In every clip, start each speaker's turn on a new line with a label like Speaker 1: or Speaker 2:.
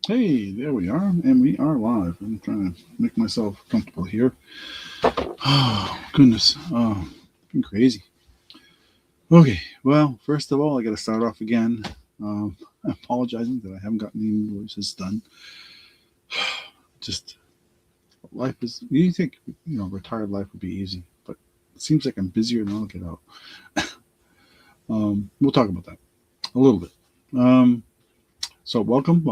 Speaker 1: Hey, there we are, and we are live. I'm trying to make myself comfortable here. Oh, goodness. Oh, been crazy. Okay, well, first of all, I got to start off again. Apologizing that I haven't gotten the invoices done. Just life is, you think, retired life would be easy, but it seems like I'm busier than I'll get out. We'll talk about that a little bit. Um, so, welcome,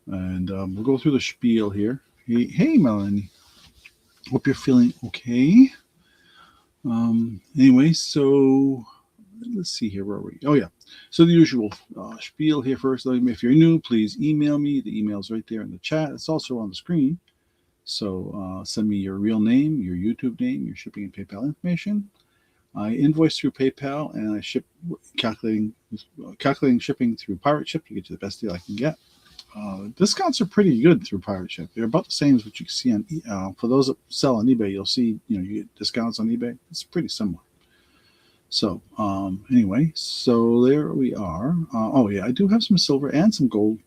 Speaker 1: and we'll go through the spiel here. Hey, Melanie. Hope you're feeling okay. Anyway, so let's see here. Where are we? Oh, yeah. So the usual spiel here first. If you're new, please email me. The email's right there in the chat. It's also on the screen. So send me your real name, your YouTube name, your shipping and PayPal information. I invoice through PayPal and I ship calculating shipping through Pirate Ship to get you the best deal I can get. Discounts are pretty good through Pirate Ship. They're about the same as what you can see on. For those that sell on eBay, you'll see you get discounts on eBay. It's pretty similar. So anyway, so there we are. Oh yeah, I do have some silver and some gold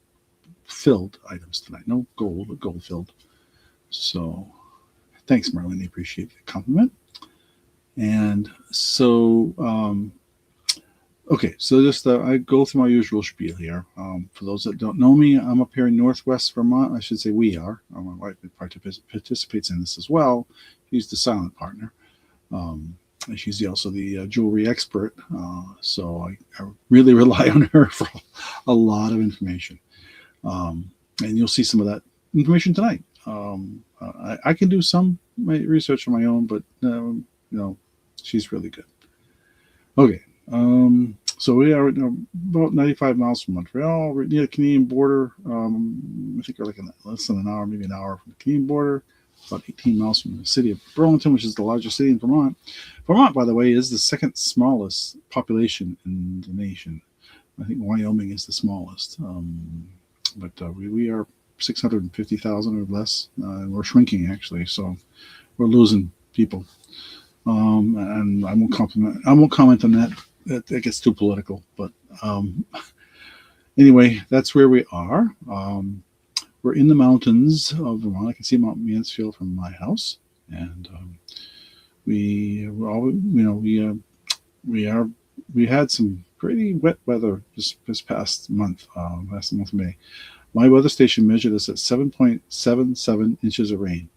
Speaker 1: filled items tonight. No gold, but gold filled. So thanks, Marlene. Appreciate the compliment. And so okay, so just I go through my usual spiel here. For those that don't know me, I'm up here in Northwest Vermont. I should say we are. My wife participates in this as well. She's the silent partner. Um, she's also the jewelry expert, so I really rely on her for a lot of information. And you'll see some of that information tonight. I can do some research on my own, but she's really good. Okay, so we are about 95 miles from Montreal. We're near the Canadian border. I think we're like less than an hour, maybe an hour from the Canadian border. About 18 miles from the city of Burlington, which is the largest city in Vermont. Vermont, by the way, is the second smallest population in the nation. I think Wyoming is the smallest. But we are 650,000 or less, and we're shrinking actually. So we're losing people. And I won't comment on that. That gets too political. But um, anyway, that's where we are. We're in the mountains of Vermont. I can see Mount Mansfield from my house, and we're all we are we had some pretty wet weather this past month, last month of May. My weather station measured us at 7.77 inches of rain.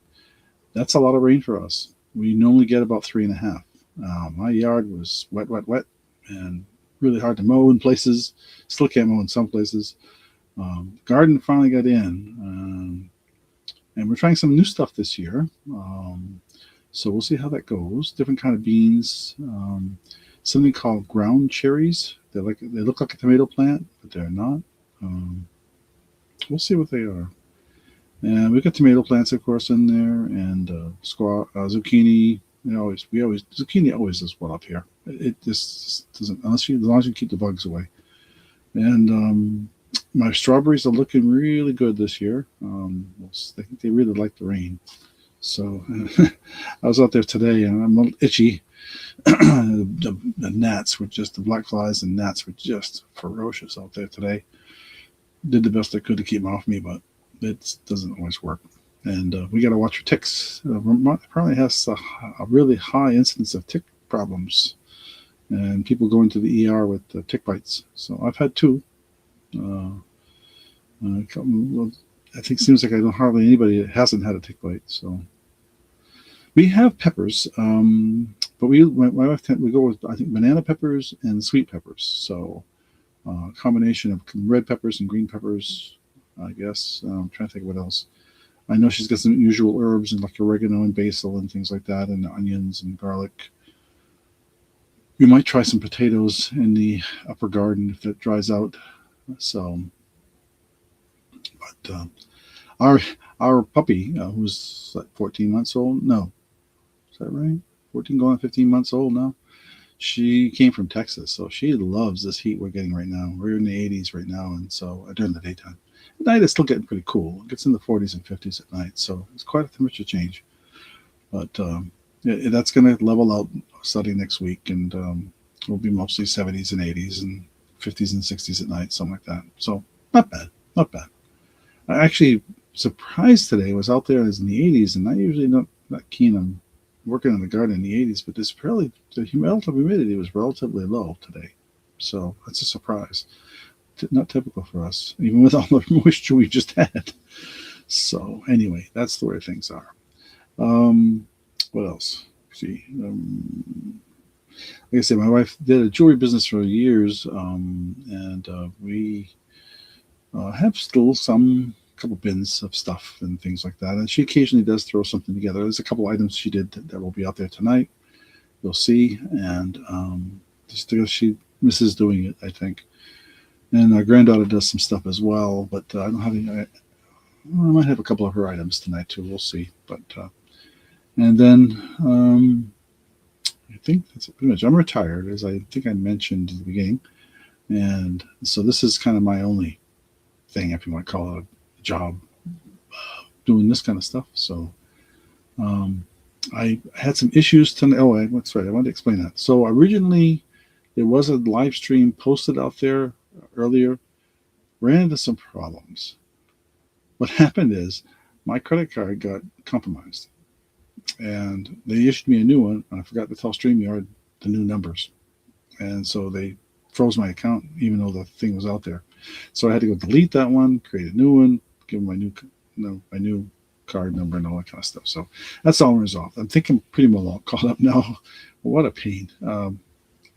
Speaker 1: That's a lot of rain for us. We normally get about 3.5. My yard was wet, and really hard to mow in places. Still can't mow in some places. Garden finally got in, and we're trying some new stuff this year. So we'll see how that goes. Different kind of beans. Something called ground cherries. They look like a tomato plant, but they're not. Um, we'll see what they are. And we've got tomato plants, of course, in there, and zucchini. Zucchini always does well up here. It just doesn't as long as you keep the bugs away. And my strawberries are looking really good this year. I think they really like the rain. So I was out there today, and I'm a little itchy. The gnats were just the black flies and gnats were just ferocious out there today. Did the best I could to keep them off me, but it doesn't always work. And we got to watch for ticks. Vermont apparently has a really high incidence of tick problems, and people going to the ER with tick bites. So I've had two. Uh, I think it seems like I don't hardly anybody that hasn't had a tick bite. So we have peppers, but my wife we go with I think banana peppers and sweet peppers. So a combination of red peppers and green peppers, I guess. I'm trying to think what else. I know she's got some usual herbs and like oregano and basil and things like that, and onions and garlic. We might try some potatoes in the upper garden if it dries out. So, but our our puppy, who's like 14 months old, no, is that right? 14 going on 15 months old now. She came from Texas, so she loves this heat we're getting right now. We're in the 80s right now, and so during the daytime. At night, it's still getting pretty cool. It gets in the 40s and 50s at night, so it's quite a temperature change. But that's going to level out starting next week, and we'll be mostly 70s and 80s and 50s and 60s at night, something like that. So not bad, not bad. I actually surprised today. I was out there as in the 80s, and I usually not keen on working in the garden in the 80s, but this really the relative humidity was relatively low today, so that's a surprise. Not typical for us, even with all the moisture we just had. So anyway, that's the way things are. What else? See, like I said, my wife did a jewelry business for years, and we have still some couple bins of stuff and things like that. And she occasionally does throw something together. There's a couple items she did that will be out there tonight. You'll see, and just because she misses doing it, I think. And our granddaughter does some stuff as well, but I don't have any. I might have a couple of her items tonight too. We'll see. But and then I think that's pretty much. I'm retired, as I think I mentioned at the beginning, and so this is kind of my only thing, if you want to call it a job, doing this kind of stuff. So I had some issues tonight. Oh, that's right. I wanted to explain that. So originally there was a live stream posted out there earlier. Ran into some problems. What happened is my credit card got compromised, and they issued me a new one. And I forgot to tell StreamYard the new numbers, and so they froze my account, even though the thing was out there. So I had to go delete that one, create a new one, give them my new card number and all that kind of stuff. So that's all resolved. I'm thinking pretty well all caught up now. What a pain.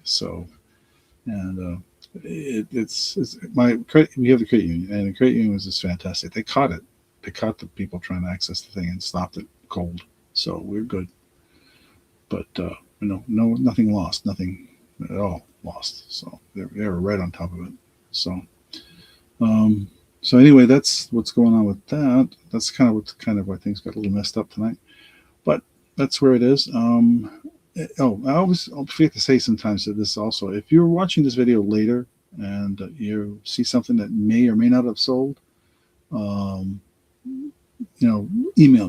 Speaker 1: So and it's my credit. We have the credit union, and the credit union was just fantastic. They caught it. They caught the people trying to access the thing and stopped it cold. So we're good. But nothing lost, nothing at all lost. So they were right on top of it. So so anyway, that's what's going on with that. That's kind of why things got a little messed up tonight. But that's where it is. I'll forget to say sometimes that this also, if you're watching this video later and you see something that may or may not have sold, email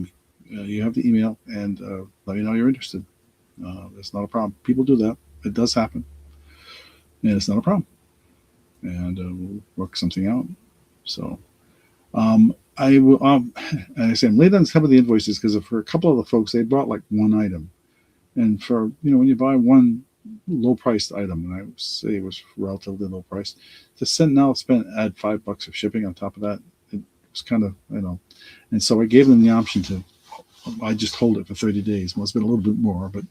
Speaker 1: me. You have the email and let me know you're interested. It's not a problem. People do that. It does happen, and it's not a problem. And we'll work something out. So I will. And I say I'm late on some of the invoices because for a couple of the folks, they bought like one item. And for, when you buy one low priced item, and I would say it was relatively low priced, to add $5 of shipping on top of that, it was kind of, and so I gave them the option to, I just hold it for 30 days. Well, it's been a little bit more, but,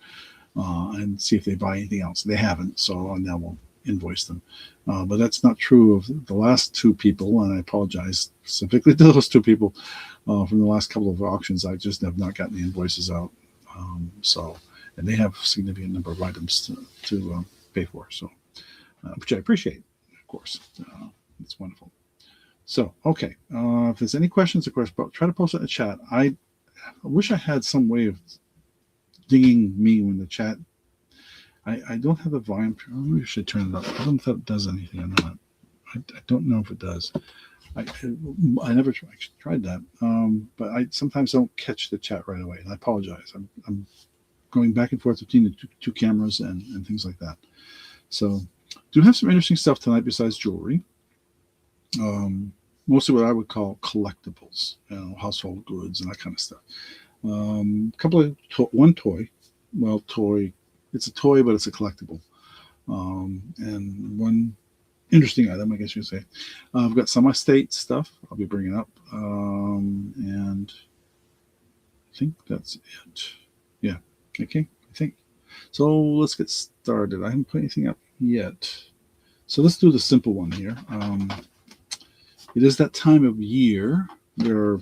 Speaker 1: and see if they buy anything else. They haven't, so now we'll invoice them. But that's not true of the last two people, and I apologize specifically to those two people from the last couple of auctions. I just have not gotten the invoices out. And they have a significant number of items to pay for, so which I appreciate, of course. It's wonderful. So, okay, if there's any questions, of course, try to post it in the chat. I wish I had some way of dinging me when the chat. I don't have the volume. Maybe I should turn it up. I don't know if that does anything or not. I don't know if it does. I never tried that, but I sometimes don't catch the chat right away, and I apologize. I'm going back and forth between the two cameras and things like that. So do have some interesting stuff tonight besides jewelry. Mostly what I would call collectibles, household goods and that kind of stuff. One toy. Well, it's a toy, but it's a collectible. And one interesting item, I guess you could say. I've got some estate stuff I'll be bringing up. And I think that's it. Yeah. Okay, I think. So let's get started. I haven't put anything up yet. So let's do the simple one here. It is that time of year where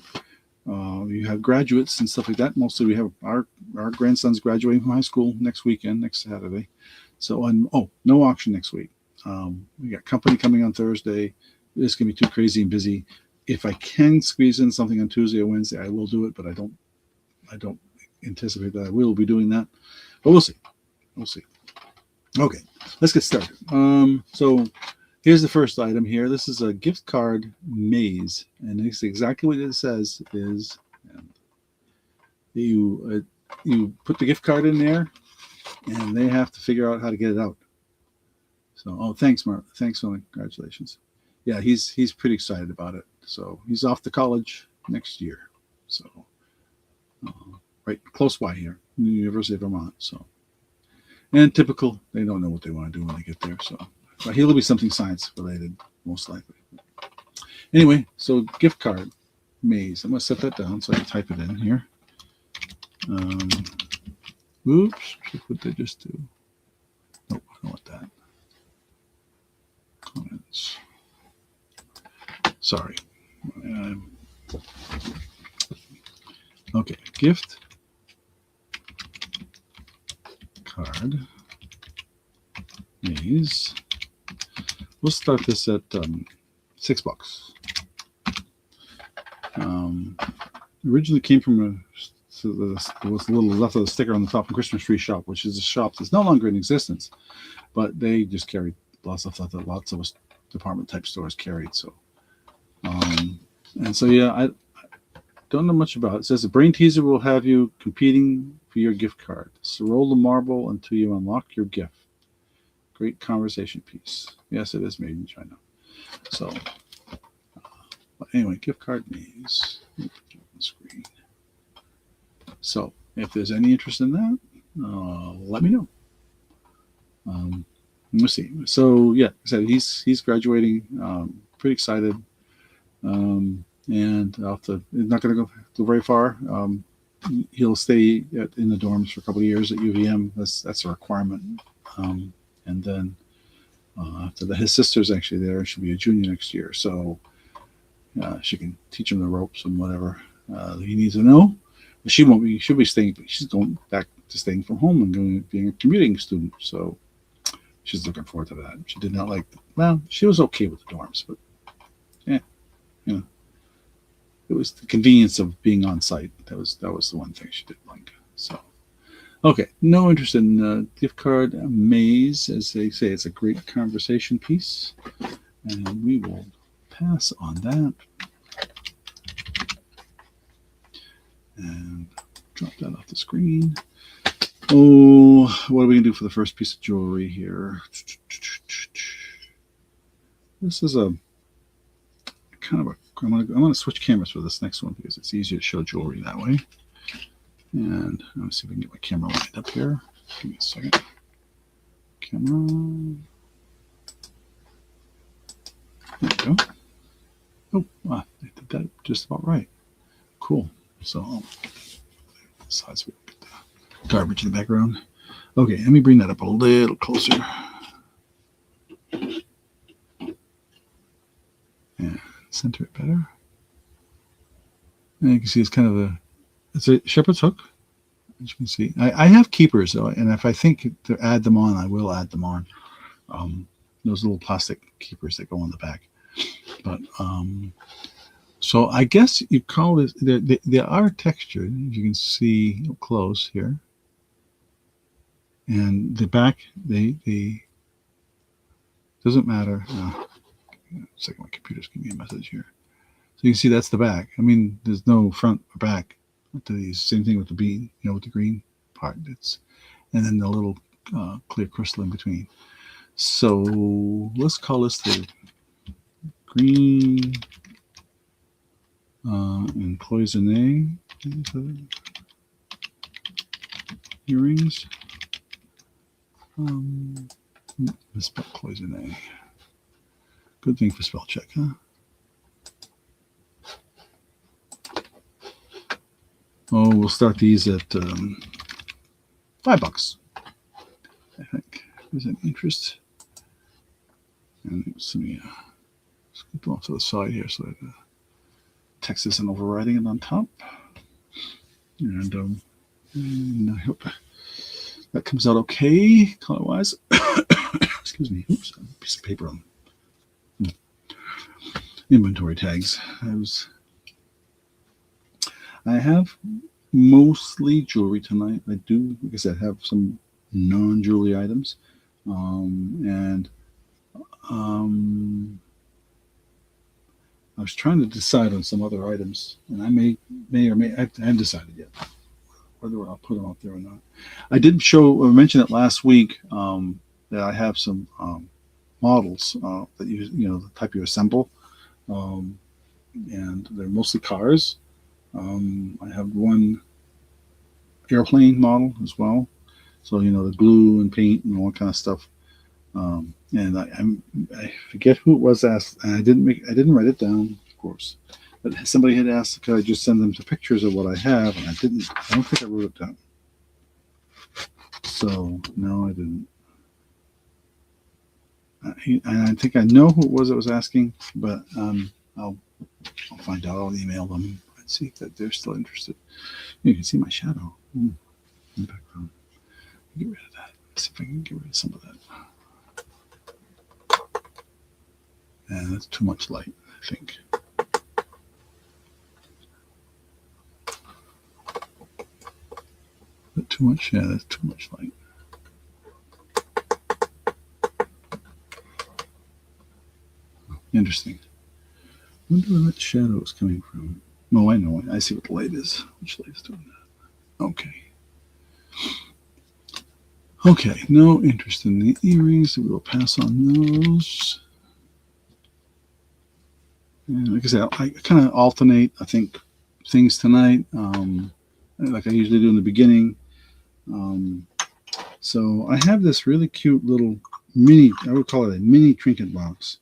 Speaker 1: you have graduates and stuff like that. Mostly we have our grandson's graduating from high school next Saturday. So, no auction next week. We got company coming on Thursday. It's going to be too crazy and busy. If I can squeeze in something on Tuesday or Wednesday, I will do it, but I don't anticipate that I will be doing that, but we'll see. Okay, let's get started. So here's the first item here. This is a gift card maze, and it's exactly what it says is you put the gift card in there and they have to figure out how to get it out. So thanks Mark, thanks Phil, congratulations. Yeah, he's pretty excited about it. So he's off to college next year. So right close by here, University of Vermont. So, and typical, they don't know what they want to do when they get there. So, but he'll be something science related, most likely. Anyway, so gift card maze. I'm gonna set that down so I can type it in here. Oops, what did I just do? Nope, I don't want that. Comments. Sorry. Okay, gift card maze. We'll start this at $6. Originally came from there was a little left of the sticker on the top of Christmas Tree Shop, which is a shop that's no longer in existence, but they just carried lots of stuff that lots of department type stores carried. So, and so yeah, I don't know much about it. It says the brain teaser will have you competing for your gift card. So roll the marble until you unlock your gift. Great conversation piece. Yes, it is made in China. So, but anyway, gift card maze. Screen. So, if there's any interest in that, let me know. We'll see. So, yeah, I said he's graduating. Pretty excited. And he's not going to go very far. He'll stay in the dorms for a couple of years at UVM. That's a requirement. And then after that, his sister's actually there. She'll be a junior next year, so she can teach him the ropes and whatever he needs to know. But she won't be. She'll be staying. She's going back to staying from home and being a commuting student. So she's looking forward to that. She did not like. Well, she was okay with the dorms, but yeah, it was the convenience of being on site. That was the one thing she didn't like. So. Okay, no interest in gift card maze. As they say, it's a great conversation piece. And we will pass on that. And drop that off the screen. Oh, what are we going to do for the first piece of jewelry here? This is a kind of I'm going to switch cameras for this next one because it's easier to show jewelry that way. And let's see if we can get my camera lined up here. Give me a second. Camera. There we go. Oh, wow, I did that just about right. Cool. So, besides we get the garbage in the background. Okay, let me bring that up a little closer. And center it better. And you can see it's kind of it's a shepherd's hook, as you can see. I have keepers, though, and if I think to add them on, I will add them on. Those little plastic keepers that go on the back. But so I guess you call this. They are textured, as you can see up close here. And the back, they doesn't matter. Second, my computer's giving me a message here. So you can see that's the back. I mean, there's no front or back to these. Same thing with the bean, with the green part. And then the little clear crystal in between. So let's call this the green and cloisonne earrings. Misspelled cloisonne. Good thing for spell check, huh? Oh, we'll start these at $5. I think. Is any interest? And let me scoop them off to the side here so that text isn't overriding it on top. And I hope that comes out okay, color-wise. Excuse me. Oops, a piece of paper on inventory tags. I have mostly jewelry tonight. I do, like I said, have some non-jewelry items. I was trying to decide on some other items, and I may or may, I haven't decided yet whether I'll put them up there or not. I did mention it last week that I have some models that the type you assemble. and they're mostly cars. I have one airplane model as well. So the glue and paint and all that kind of stuff. And I forget who it was asked, and I didn't write it down, of course. But somebody had asked, could I just send them the pictures of what I have, and I didn't. I don't think I wrote it down. So no, I didn't. I think I know who it was that was asking, but I'll find out. I'll email them and see that they're still interested. You can see my shadow in the background. Get rid of that. Let's see if I can get rid of some of that. And that's too much light, I think. That too much? Yeah, that's too much light. Interesting. I wonder where that shadow is coming from. Oh, I know. I see what the light is. Which light is doing that? Okay. Okay, no interest in the earrings. So we will pass on those. And like I said, I kind of alternate, I think, things tonight, like I usually do in the beginning. So I have this really cute little mini, I would call it a mini trinket box.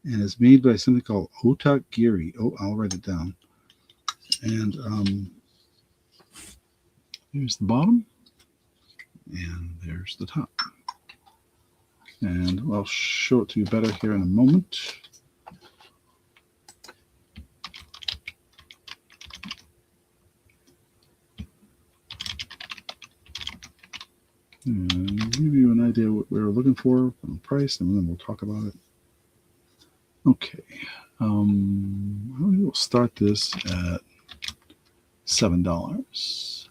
Speaker 1: And it's made by something called Otagiri. Oh, I'll write it down. And here's the bottom. And there's the top. And I'll show it to you better here in a moment. And give you an idea what we're looking for on price, and then we'll talk about it. Okay. We'll start this at $7.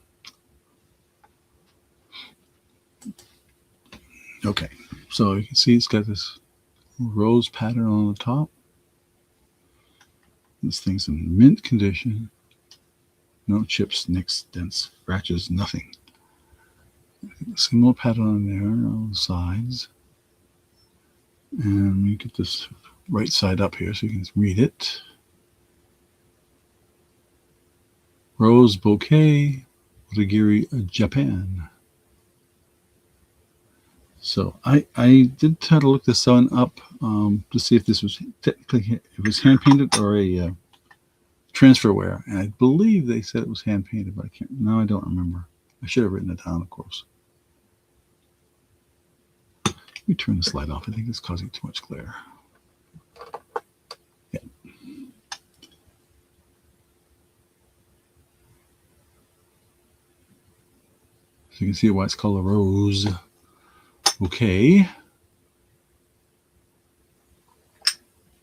Speaker 1: Okay, so you can see it's got this rose pattern on the top. This thing's in mint condition. No chips, nicks, dents, scratches, nothing. Similar pattern on there on the sides. And we get this right side up here so you can read it. Rose Bouquet, Otagiri, Japan. So I did try to look this one up to see if this was technically, if it was hand painted or a transfer wear, and I believe they said it was hand painted, but I don't remember. I should have written it down, of course. Let me turn this light off. I think it's causing too much glare. Yeah. So you can see why it's called a rose bouquet.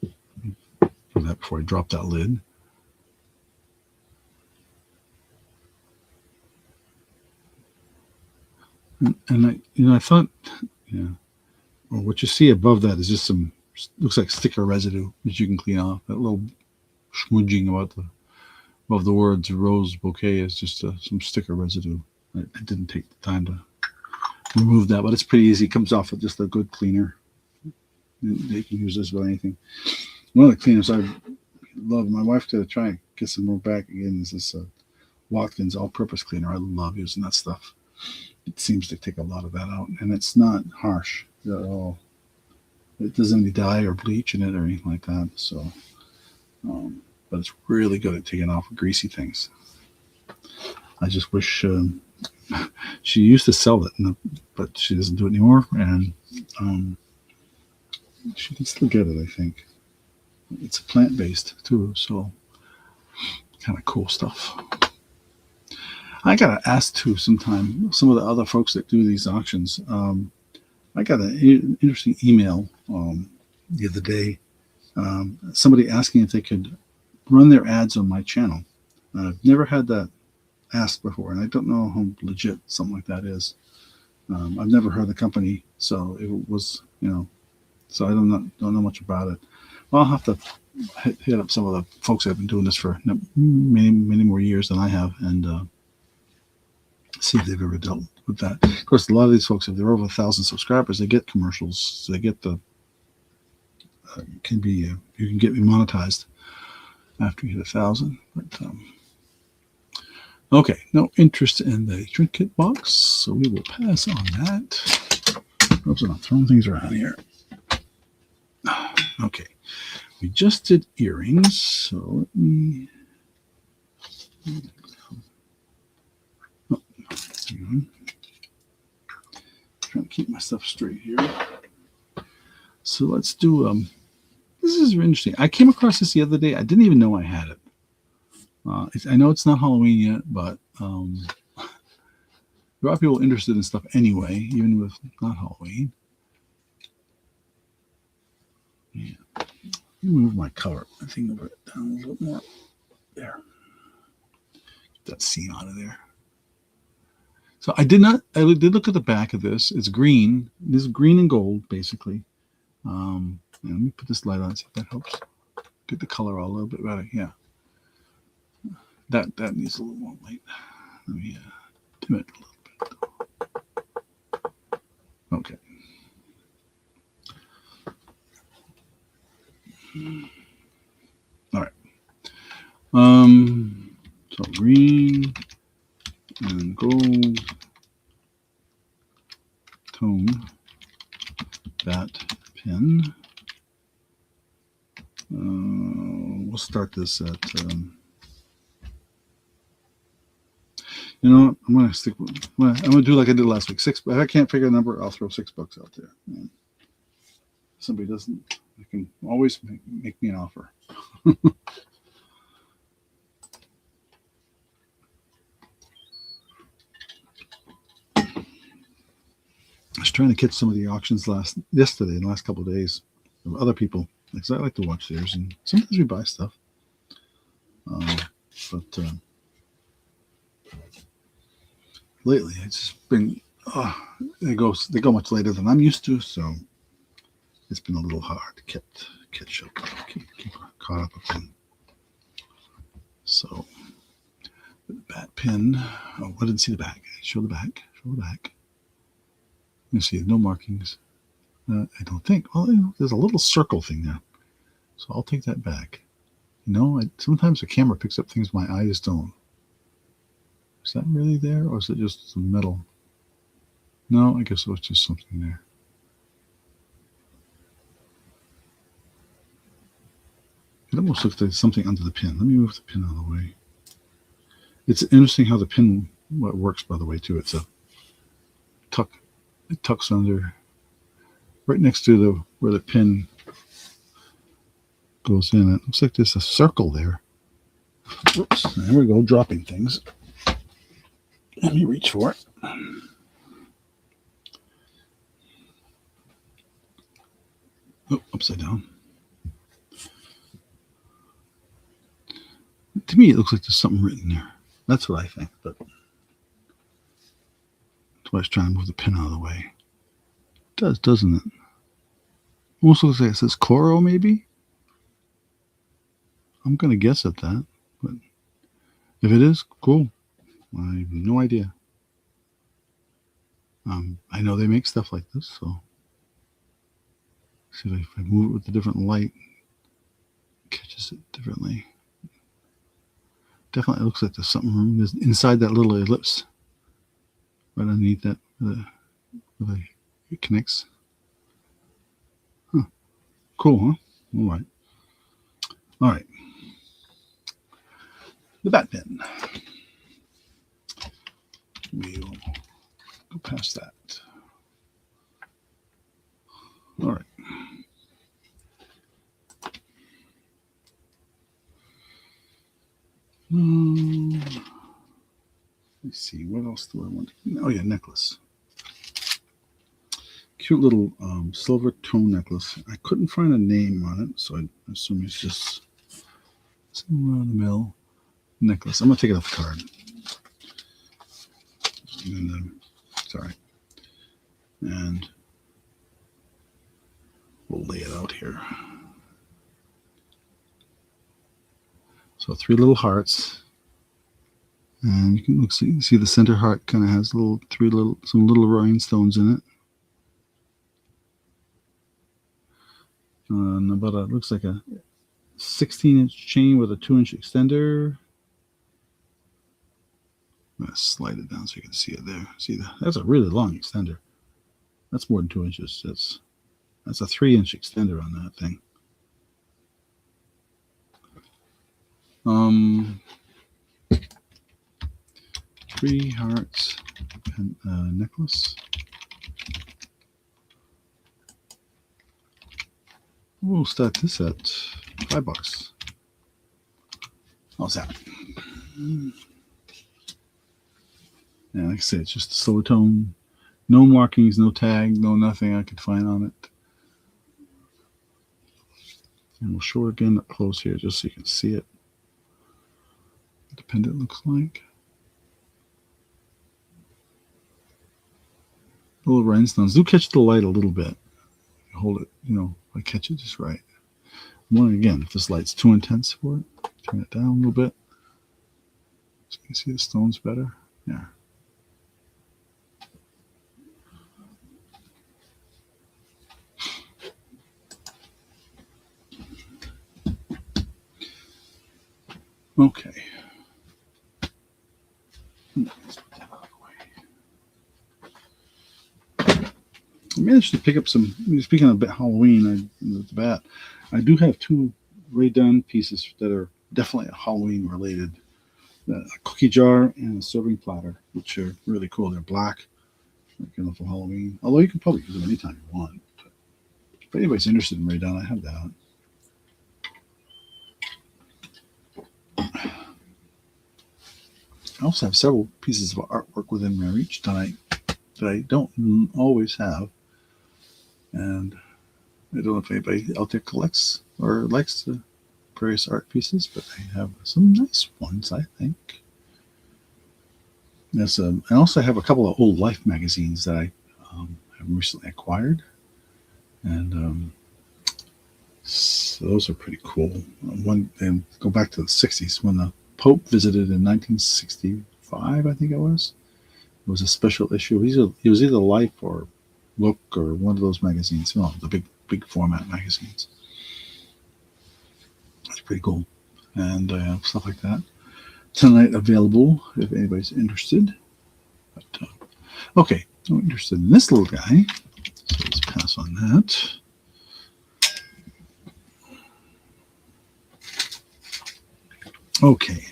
Speaker 1: Do that before I drop that lid. And I thought, yeah, well, what you see above that is just some, looks like sticker residue that you can clean off. That little smudging above the words rose bouquet is just some sticker residue. I didn't take the time to remove that, but it's pretty easy. It comes off with just a good cleaner. You can use this with anything. One of the cleaners I love, my wife to try and get some more back again, is this Watkins all-purpose cleaner. I love using that stuff. It seems to take a lot of that out, and it's not harsh at all. It doesn't any dye or bleach in it or anything like that. So, but it's really good at taking off greasy things. I just wish she used to sell it, but she doesn't do it anymore, and she can still get it, I think. It's plant-based too, so kind of cool stuff. I got to ask too sometime, some of the other folks that do these auctions. I got an interesting email the other day. Somebody asking if they could run their ads on my channel. I've never had that asked before, and I don't know how legit something like that is. I've never heard of the company, so it was, so I don't know much about it. I'll have to hit up some of the folks that have been doing this for many, many more years than I have, and see if they've ever dealt with that. Of course, a lot of these folks, if they're over 1,000 subscribers, they get commercials. So they get the you can get monetized after you hit 1,000. But okay, no interest in the trinket box, so we will pass on that. Oops, I'm throwing things around here. Okay, we just did earrings, so let me. Oh, trying to keep my stuff straight here. So let's do. This is interesting. I came across this the other day. I didn't even know I had it. I know it's not Halloween yet, but there are a lot of people interested in stuff anyway, even with not Halloween. Yeah. Let me move my cover. I think I'll put it down a little bit more. There. Get that seam out of there. So I did look at the back of this. It's green. This is green and gold, basically. Let me put this light on, see if that helps. Get the color all a little bit better. Yeah. That needs a little more light. Let me dim it a little bit. Okay. All right. So green and gold tone bat pen. We'll start this at. You know, I'm gonna stick. I'm gonna do like I did last week. $6. If I can't figure a number, I'll throw $6 out there. And if somebody doesn't, they can always make me an offer. I was trying to catch some of the auctions yesterday and the last couple of days of other people because I like to watch theirs, and sometimes we buy stuff. But lately, it's just been they go much later than I'm used to, so it's been a little hard to catch up, keep caught up with them. So the bat pin. Oh, I didn't see the back. Show the back. Show the back. You see, no markings. I don't think. Well, there's a little circle thing there, so I'll take that back. Sometimes the camera picks up things my eyes don't. Is that really there, or is it just some metal? No, I guess it was just something there. It almost looks like something under the pin. Let me move the pin out of the way. It's interesting how the pin works, by the way, too. It's a tuck. It tucks under, right next to where the pin goes in. It looks like there's a circle there. Whoops, there we go, dropping things. Let me reach for it. Oh, upside down. To me, it looks like there's something written there. That's what I think, but that's why I was trying to move the pin out of the way. It does, doesn't it? Almost looks like it says Coro, maybe? I'm going to guess at that, but if it is, cool. I have no idea. I know they make stuff like this, so see if I move it with a different light, it catches it differently. Definitely looks like there's something inside that little ellipse, right underneath that, where it connects. Huh. Cool, huh? All right. All right. The bat pen. We'll go past that. All right. Let's see. What else do I want? Oh yeah, necklace. Cute little silver tone necklace. I couldn't find a name on it, so I assume it's just some run-of-the-mill necklace. I'm gonna take it off the card. And, sorry. And we'll lay it out here. So 3 little hearts, and you can see the center heart kind of has some little rhinestones in it. And looks like a 16-inch chain with a 2-inch extender. I'm going to slide it down so you can see it there. See that? That's a really long extender. That's more than 2 inches. That's a 3-inch extender on that thing. 3 hearts necklace. We'll start this at $5. How's that? Yeah, like I said, it's just a silver tone. No markings, no tag, no nothing I could find on it. And we'll show it again up close here just so you can see it. What the pendant looks like. Little rhinestones. Do catch the light a little bit. Hold it, I catch it just right. Again, if this light's too intense for it, turn it down a little bit. So you can see the stones better. Yeah. Okay. Let's put that out of the way. I managed to pick up some, speaking of Halloween, I do have 2 Rae Dunn pieces that are definitely Halloween related. A cookie jar and a serving platter, which are really cool. They're black, for Halloween. Although you can probably use them anytime you want. But if anybody's interested in Rae Dunn, I have that. I also have several pieces of artwork within my reach tonight that I don't always have. And I don't know if anybody out there collects or likes the various art pieces, but I have some nice ones, I think. Yes, I also have a couple of old Life magazines that I have recently acquired. And so those are pretty cool. And go back to the 60s when the Pope visited in 1965, I think it was. It was a special issue. It was either Life or Look or one of those magazines. The big format magazines. That's pretty cool. And stuff like that. Tonight available if anybody's interested. But, okay, I'm interested in this little guy. So let's pass on that. Okay.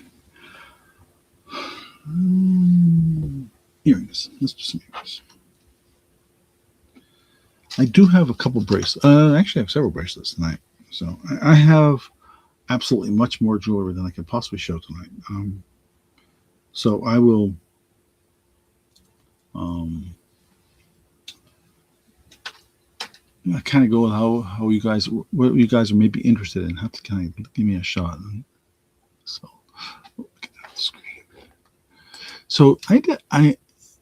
Speaker 1: Earrings. Let's do some earrings. I do have a couple bracelets. Actually, I have several bracelets tonight. So I have absolutely much more jewelry than I could possibly show tonight. So I will kind of go with what you guys are maybe interested in. Have to kind of give me a shot. So look at that screen. So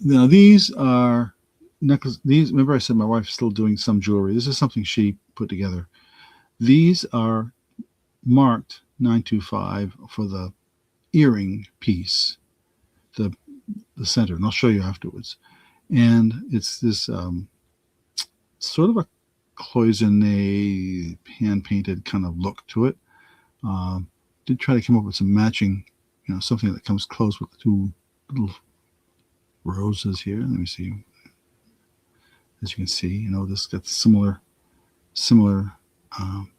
Speaker 1: these are necklace. Remember I said my wife's still doing some jewelry. This is something she put together. These are marked 925 for the earring piece, the center, and I'll show you afterwards. And it's this sort of a cloisonne hand painted kind of look to it. Did try to come up with some matching, something that comes close with the 2 little roses here. Let me see. As you can see, this got similar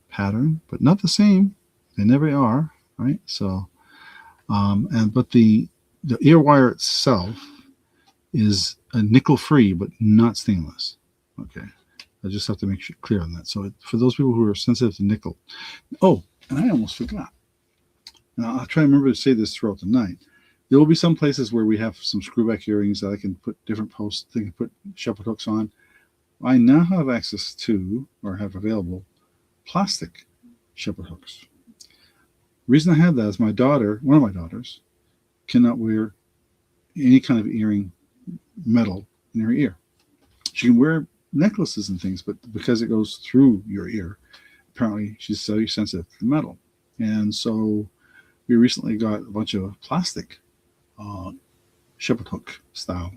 Speaker 1: pattern, but not the same. They never are, right? So, but the ear wire itself is a nickel free, but not stainless. Okay, I just have to make sure clear on that. So for those people who are sensitive to nickel. Oh, and I almost forgot. Now I'll try to remember to say this throughout the night. There will be some places where we have some screwback earrings that I can put different posts. They can put shepherd hooks on. I now have access to, or have available, plastic shepherd hooks. The reason I have that is one of my daughters, cannot wear any kind of earring metal in her ear. She can wear necklaces and things, but because it goes through your ear, apparently she's so sensitive to the metal. And so we recently got a bunch of plastic shepherd hook style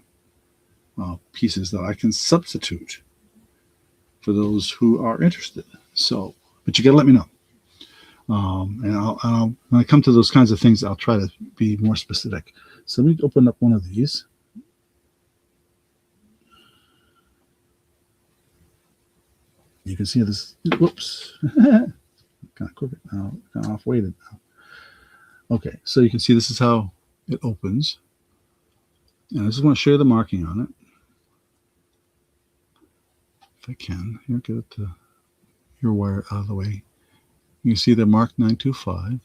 Speaker 1: pieces that I can substitute for those who are interested. So, but you got to let me know. And I'll when I come to those kinds of things, I'll try to be more specific. So let me open up one of these. You can see this. Whoops, kind of crooked now, kind of off-weighted now. Okay, so you can see this is how it opens. And I just want to show you the marking on it. If I can, here, get it to your wire out of the way. You can see they're marked 925.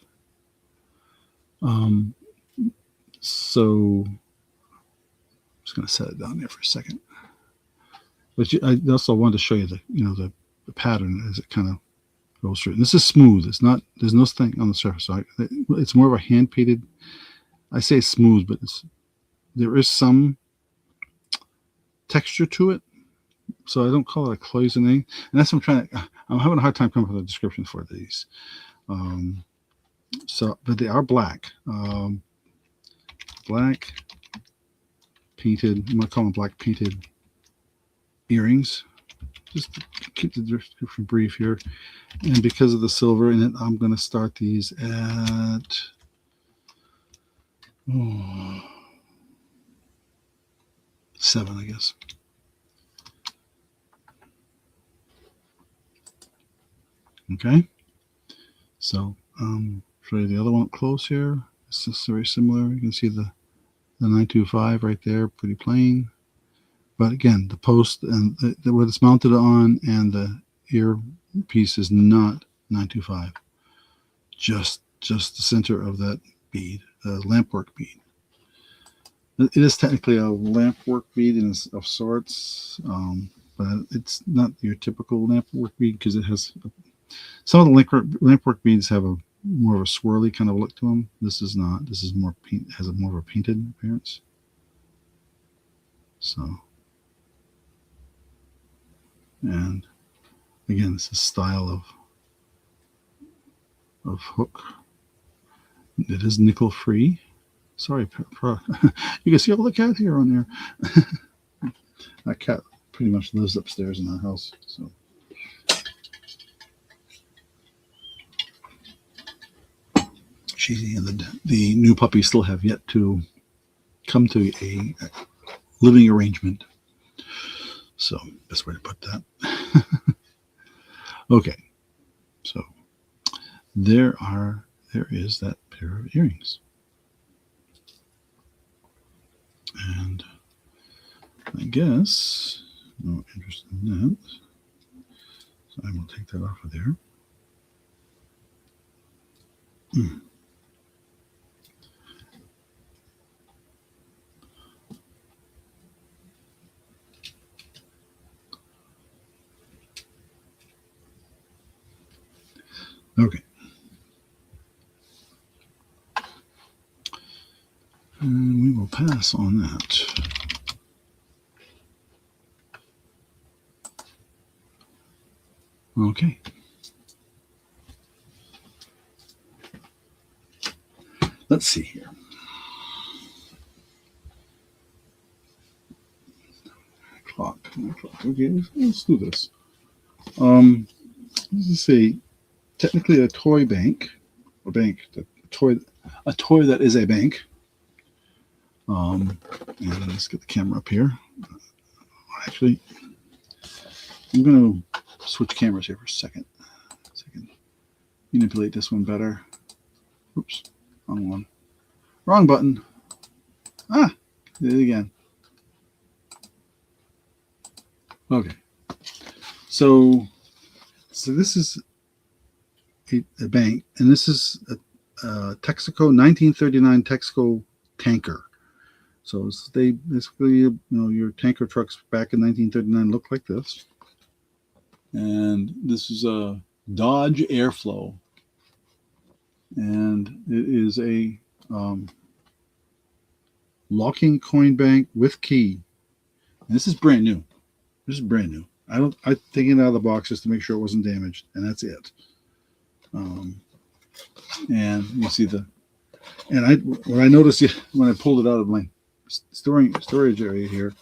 Speaker 1: So I'm just going to set it down there for a second. But I also wanted to show you the pattern as it kind of goes through. And this is smooth. It's not. There's no thing on the surface. So it's more of a hand painted. I say smooth, but there is some texture to it. So I don't call it a cloisonné. And that's what I'm having a hard time coming up with a description for these. But they are black. Black painted. I'm gonna call them black painted earrings. Just to keep the description brief here. And because of the silver in it, I'm gonna start these at 7, I guess. Okay, so show you the other one up close here. It's just very similar. You can see the 925 right there, pretty plain. But again, the post and what it's mounted on and the earpiece is not 925. Just the center of that bead, the lampwork bead. It is technically a lampwork bead of sorts, but it's not your typical lampwork bead because it has some of the lampwork beads have a more of a swirly kind of look to them. This is not. This is more has a more of a painted appearance. So, and again, this is style of hook. It is nickel free. Sorry, you can see all the cat hair on there. That cat pretty much lives upstairs in our house. So. She and the new puppy still have yet to come to a living arrangement. So, best way to put that. Okay, so there is that pair of earrings, and I guess no interest in that, so I will take that off of there. Okay. And we will pass on that. Okay. Let's see here. Clock. Okay, let's do this. Let's say technically a toy bank, a toy that is a bank. And let's get the camera up here. Actually, I'm going to switch cameras here for a second. So I can manipulate this one better. Oops, wrong one. Wrong button. Did it again. Okay. So this is a bank, and this is a Texaco 1939 Texaco tanker. So they basically, your tanker trucks back in 1939 looked like this. And this is a Dodge Airflow. And it is a locking coin bank with key. And this is brand new. This is brand new. I take it out of the box just to make sure it wasn't damaged, and that's it. And you see what I noticed when I pulled it out of my storage area here,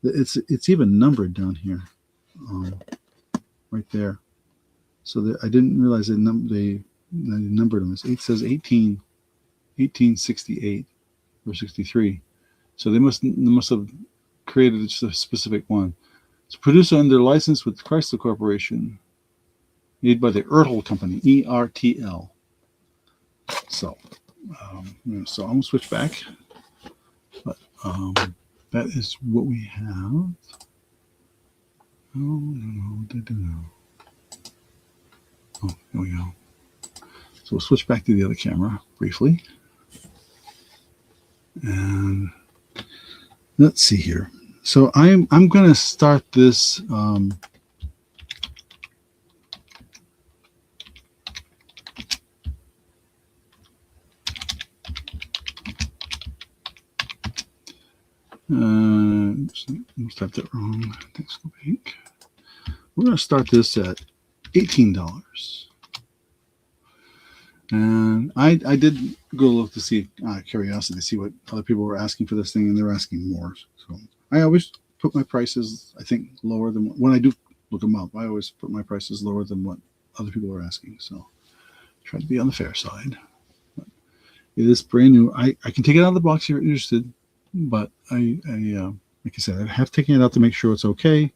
Speaker 1: it's even numbered down here, right there. So I didn't realize they The number of them is, it says 1868 or 63. So they must have created just a specific one. It's produced under license with Chrysler Corporation, made by the Ertl Company, ERTL. So, I'm going to switch back. But that is what we have. Oh, I don't know what to do now. Oh, there we go. So we'll switch back to the other camera briefly. And let's see here. So I'm going to start this. Must have that wrong. Thanks, Bank. We're going to start this at $18. And I did go look to see, curiosity, to see what other people were asking for this thing, and they're asking more. So I always put my prices, I think, lower than when I do look them up. I always put my prices lower than what other people are asking. So try to be on the fair side. But it is brand new. I can take it out of the box if you're interested, but I like I said, I have taken it out to make sure it's okay,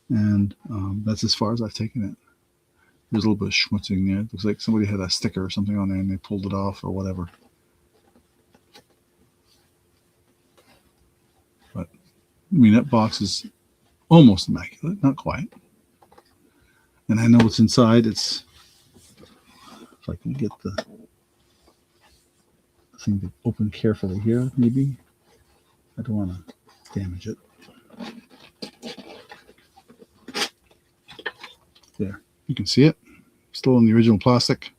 Speaker 1: and that's as far as I've taken it. There's a little bit of schmutzing there. It looks like somebody had a sticker or something on there and they pulled it off or whatever. But I mean, that box is almost immaculate, not quite. And I know what's inside. It's, if I can get the thing to open carefully here, maybe. I don't want to damage it. There, you can see it. Still in the original plastic.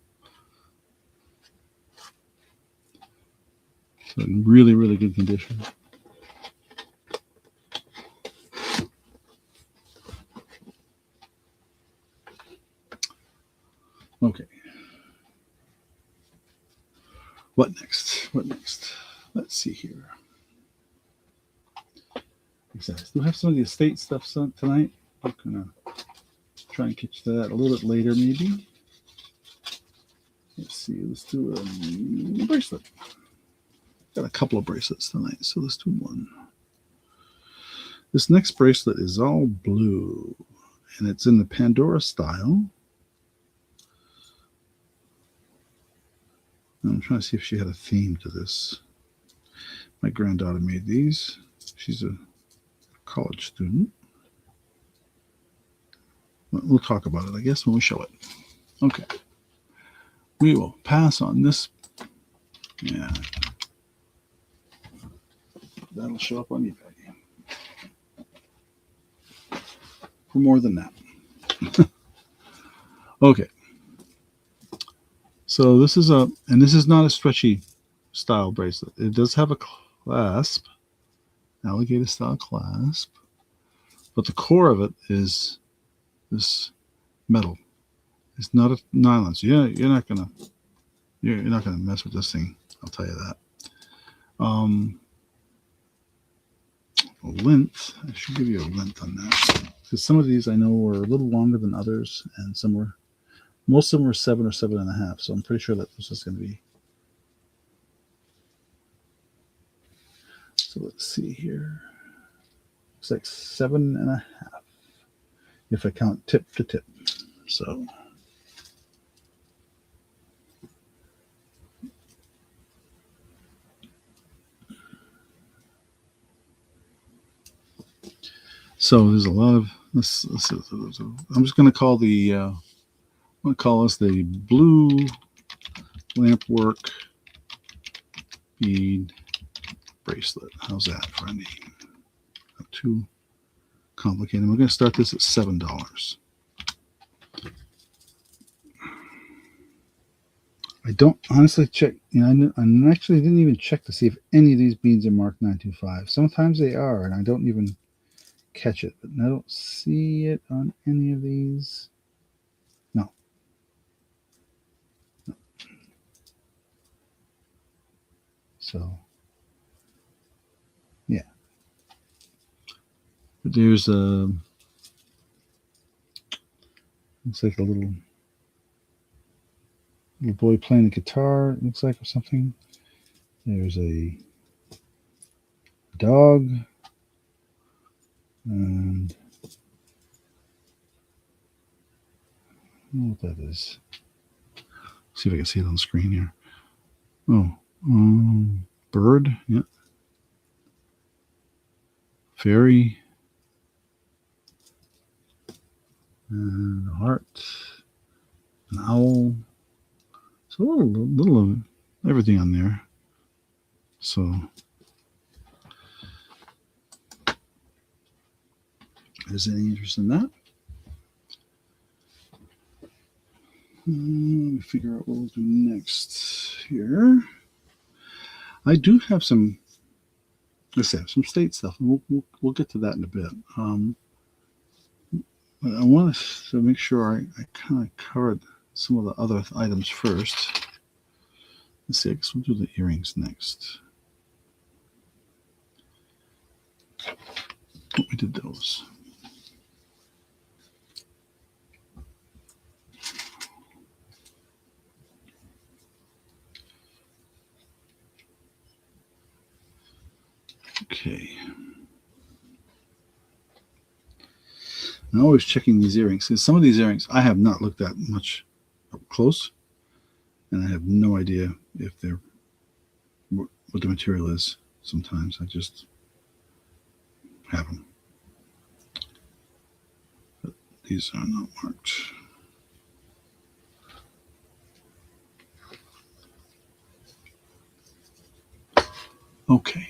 Speaker 1: So in really, really good condition. Okay. What next? What next? Let's see here. I still have some of the estate stuff tonight. I'm gonna try and catch that a little bit later, maybe. Let's see. Let's do a bracelet. Got a couple of bracelets tonight, so let's do one. This next bracelet is all blue, and it's in the Pandora style. I'm trying to see if she had a theme to this. My granddaughter made these. She's a college student. We'll talk about it, I guess, when we show it. Okay. We will pass on this. Yeah. That'll show up on eBay. For more than that. Okay. So this is and this is not a stretchy style bracelet. It does have a clasp, alligator style clasp, but the core of it is this metal. It's not a nylon, so you're not gonna mess with this thing. I'll tell you that. Length, I should give you a length on that, because some of these I know were a little longer than others, and most of them were 7 or 7.5. So I'm pretty sure that this is going to be. So let's see here. Looks like 7.5 if I count tip to tip. So. So there's a lot of this. I'm just going to call the. I'm going to call this the blue lamp work bead bracelet. How's that for a name? Not too complicated. We're going to start this at $7. I don't honestly check. I actually didn't even check to see if any of these beads are marked 925. Sometimes they are, and I don't even catch it. But I don't see it on any of these. No. So, yeah. But there's it's like a little little boy playing the guitar, it looks like, or something. There's a dog. And I don't know what that is. See if I can see it on the screen here. Oh, bird. Yeah. Fairy. And a heart. An owl. So a little of everything on there. So is there any interest in that? Let me figure out what we'll do next here. I do have some, let's say, some state stuff, and we'll get to that in a bit. But I want to make sure I kind of covered some of the other items first. Let's see, I guess we'll do the earrings next. Oh, we did those. Okay. I'm always checking these earrings. Because some of these earrings I have not looked at much up close, and I have no idea if they're what the material is. Sometimes I just have them. But these are not marked. Okay.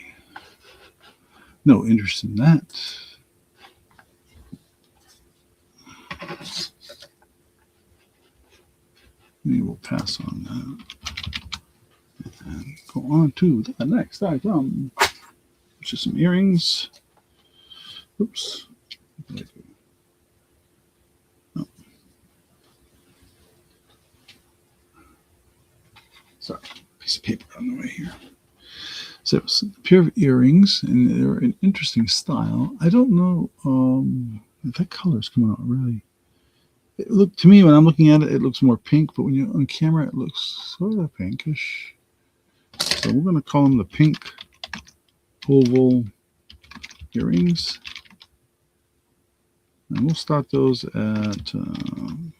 Speaker 1: No interest in that. We will pass on that and go on to the next item, which is some earrings. Oops. Oh. Sorry, piece of paper on the way here. So it's a pair of earrings, and they're an interesting style. I don't know if that color is coming out really. Look to me when I'm looking at it, it looks more pink, but when you're on camera, it looks sort of pinkish. So we're going to call them the pink oval earrings, and we'll start those at $5.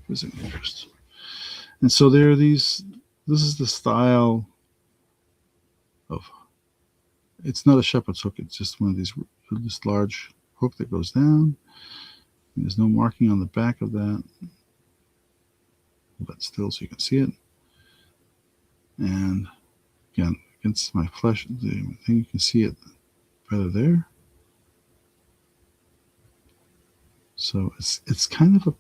Speaker 1: Is an interest. And so there are these. This is the style of. It's not a shepherd's hook. It's just one of these this large hook that goes down. There's no marking on the back of that. Hold that still so you can see it. And again, against my flesh, I think you can see it better there. So it's kind of a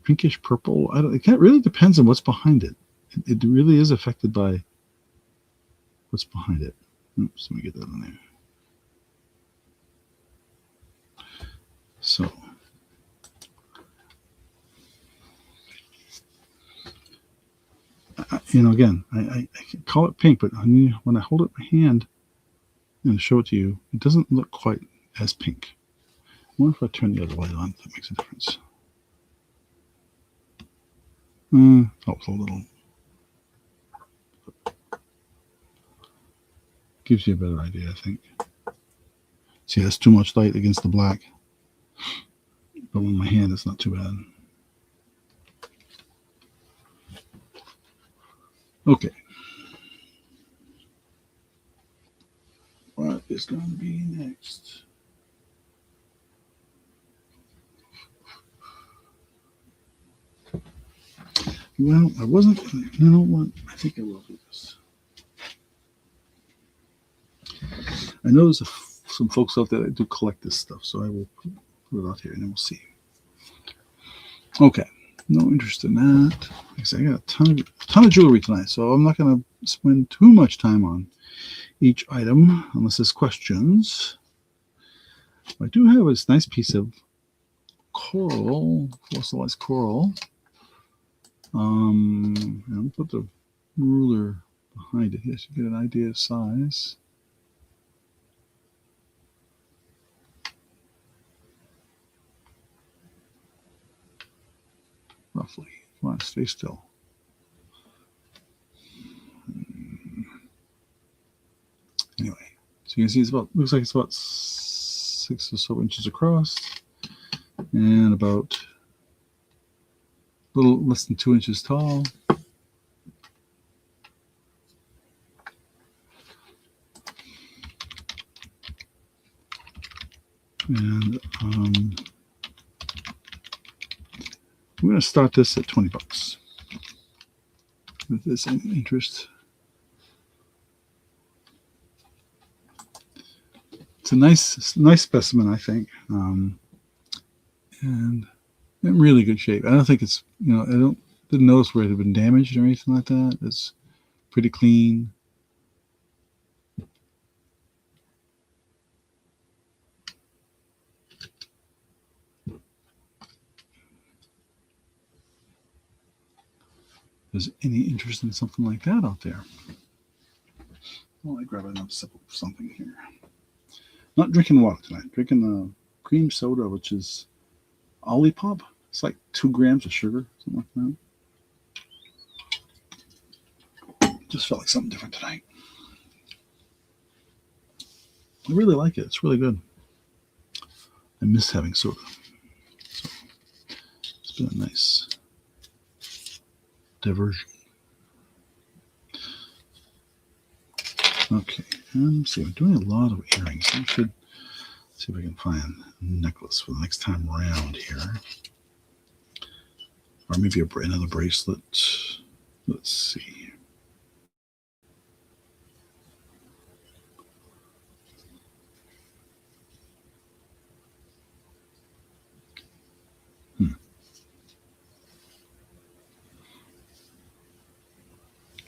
Speaker 1: pinkish purple. It really depends on what's behind it. It really is affected by what's behind it. Oops, let me get that in there. So again, I call it pink, but when I hold it in my hand and show it to you, it doesn't look quite as pink. I wonder if I turn the other light on, if that makes a difference. Helps a little. Gives you a better idea, I think. See, that's too much light against the black. But with my hand, it's not too bad. Okay. What is going to be next? Well, I wasn't. You know what? I think I will do this. I know there's some folks out there that do collect this stuff, so I will put it out here and then we'll see. Okay. No interest in that. Like I said, I got a ton of jewelry tonight, so I'm not going to spend too much time on each item unless there's questions. I do have this nice piece of coral, fossilized coral. And I'll put the ruler behind it here so you get an idea of size. roughly. Come on, stay still. Anyway, so you can see it's about, looks like it's about 6 or so inches across and about a little less than 2 inches tall. And we're going to start this at 20 bucks. If there's any interest. It's a nice specimen, I think, and in really good shape. I don't think it's, I didn't notice where it had been damaged or anything like that. It's pretty clean. There's any interest in something like that out there? Well, I grab another sip of something here. Not drinking water tonight. Drinking cream soda, which is Olipop. It's like 2 grams of sugar, something like that. Just felt like something different tonight. I really like it. It's really good. I miss having soda. So it's been a nice diversion. Okay, let's see. I'm doing a lot of earrings. I should see if I can find a necklace for the next time around here. Or maybe another bracelet. Let's see.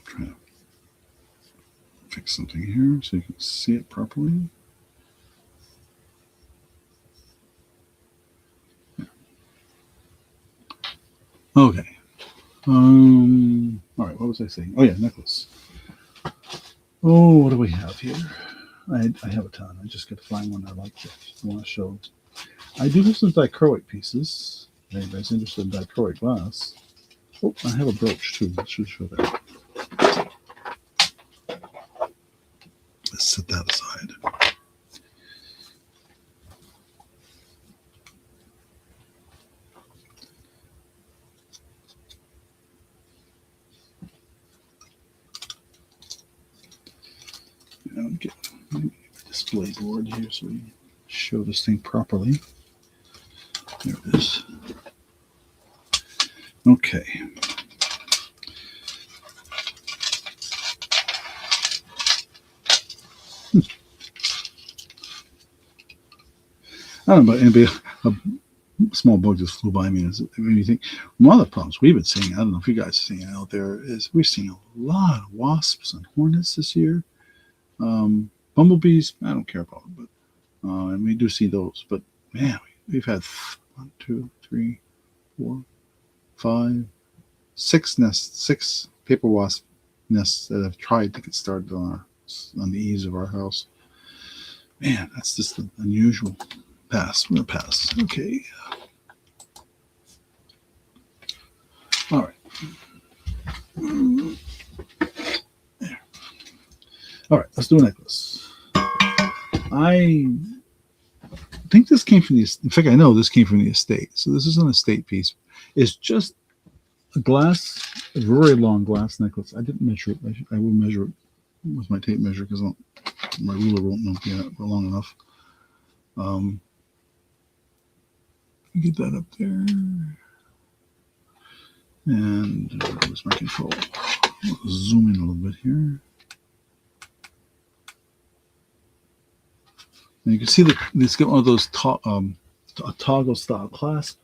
Speaker 1: Try to fix something here so you can see it properly. Yeah. Okay. All right, what was I saying? Oh yeah, necklace. Oh, what do we have here? I have a ton. I just got to find one I like to want to show. I do have some dichroic pieces. If anybody's interested in dichroic glass. Oh, I have a brooch too. I should show that. Let's set that aside. Get a display board here so we show this thing properly. There it is. Okay. I don't know about anybody. A small bug just flew by me. And it made me think. One of the problems we've been seeing, I don't know if you guys are seeing it out there, is we're seeing a lot of wasps and hornets this year. Bumblebees, I don't care about them, but and we do see those. But man, we've had 1, 2, 3, 4, 5, 6 nests, 6 paper wasp nests that have tried to get started on the eaves of our house. Man, that's just unusual. Pass. I'm gonna pass. Okay. All right. There. All right. Let's do a necklace. I think this came from the. In fact, I know this came from the estate. So this is an estate piece. It's just a very long glass necklace. I didn't measure it. I will measure it with my tape measure because my ruler won't be long enough. Get that up there. And where's my control? I'll zoom in a little bit here. And you can see that it's got one of those toggle style clasp.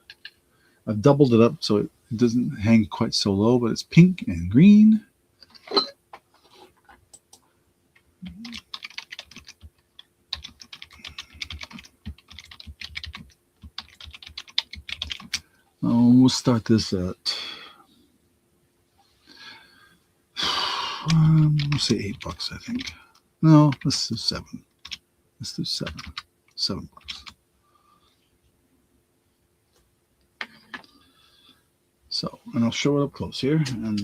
Speaker 1: I've doubled it up so it doesn't hang quite so low, but it's pink and green. We'll start this at, let's say $8, I think. No, let's do 7. Let's do 7. $7. So and I'll show it up close here. And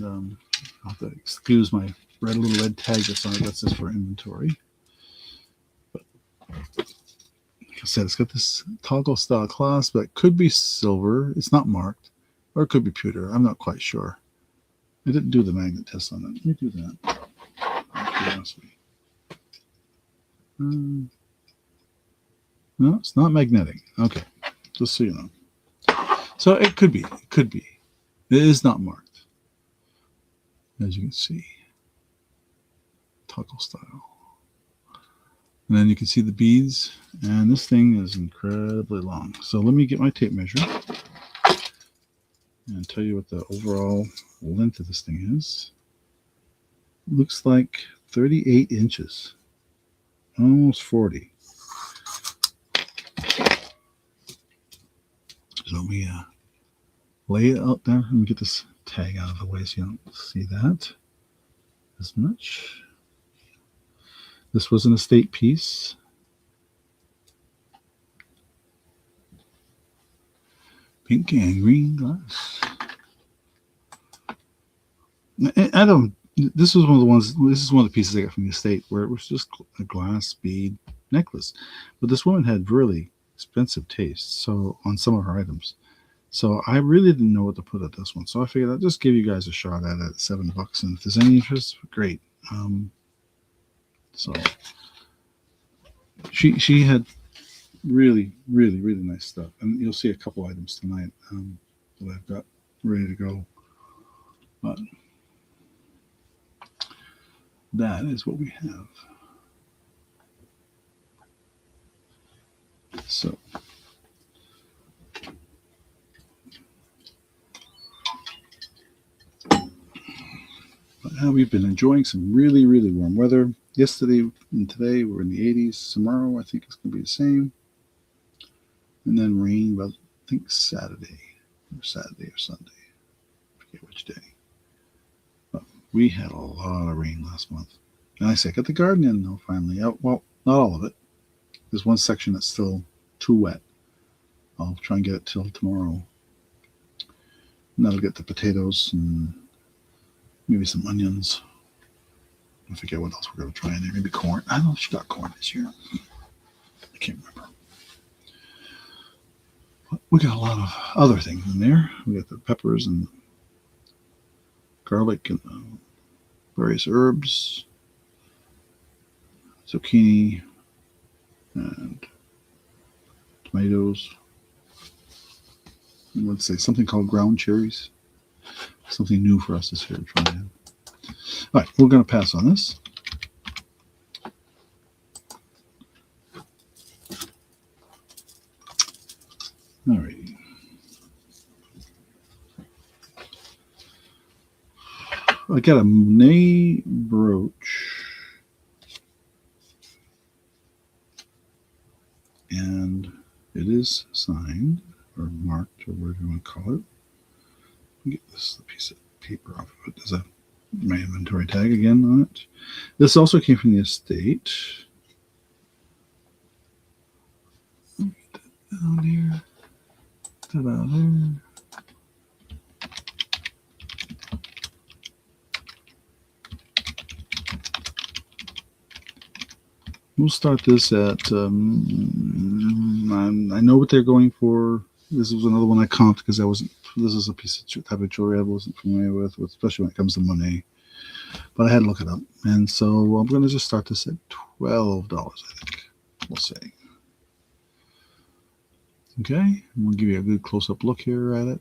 Speaker 1: I'll have to excuse my little red tag that's on it. That's just for inventory. But like I said, it's got this toggle style clasp, but it could be silver. It's not marked, or it could be pewter. I'm not quite sure. I didn't do the magnet test on it. Let me do that. No, it's not magnetic. Okay, just so you know. So it could be. It could be. It is not marked, as you can see. Toggle style. And then you can see the beads, and this thing is incredibly long. So let me get my tape measure and tell you what the overall length of this thing is. It looks like 38 inches, almost 40. So let me lay it out there. Let me get this tag out of the way so you don't see that as much. This was an estate piece. Pink and green glass. I don't. This was one of the ones. This is one of the pieces I got from the estate where it was just a glass bead necklace, but this woman had really expensive taste. So on some of her items, so I really didn't know what to put at this one. So I figured I'd just give you guys a shot at it at $7, and if there's any interest, great. So she had really nice stuff, and you'll see a couple items tonight that I've got ready to go. But that is what we have. So we've been enjoying some really warm weather. Yesterday and today we're in the 80s. Tomorrow I think it's going to be the same. And then rain, well, I think Saturday or Sunday. I forget which day. But we had a lot of rain last month. And I say, I got the garden in though, finally. Well, not all of it. There's one section that's still too wet. I'll try and get it till tomorrow. And that'll get the potatoes and maybe some onions. I forget what else we're going to try in there. Maybe corn. I don't know if she got corn this year. I can't remember. But we got a lot of other things in there. We got the peppers and garlic and various herbs, zucchini, and tomatoes. And let's say something called ground cherries. Something new for us this year to try in. All right, we're going to pass on this. All right. I got a Monet brooch. And it is signed or marked or whatever you want to call it. Get this piece of paper off of it. There's my inventory tag again on it. This also came from the estate. Down here. Ta-da there. We'll start this at, I know what they're going for. This was another one I comped because this is a piece of type of jewelry I wasn't familiar with, especially when it comes to Monet. But I had to look it up. And so I'm going to just start this at $12, I think. We'll say. Okay. I'm going to give you a good close-up look here at it.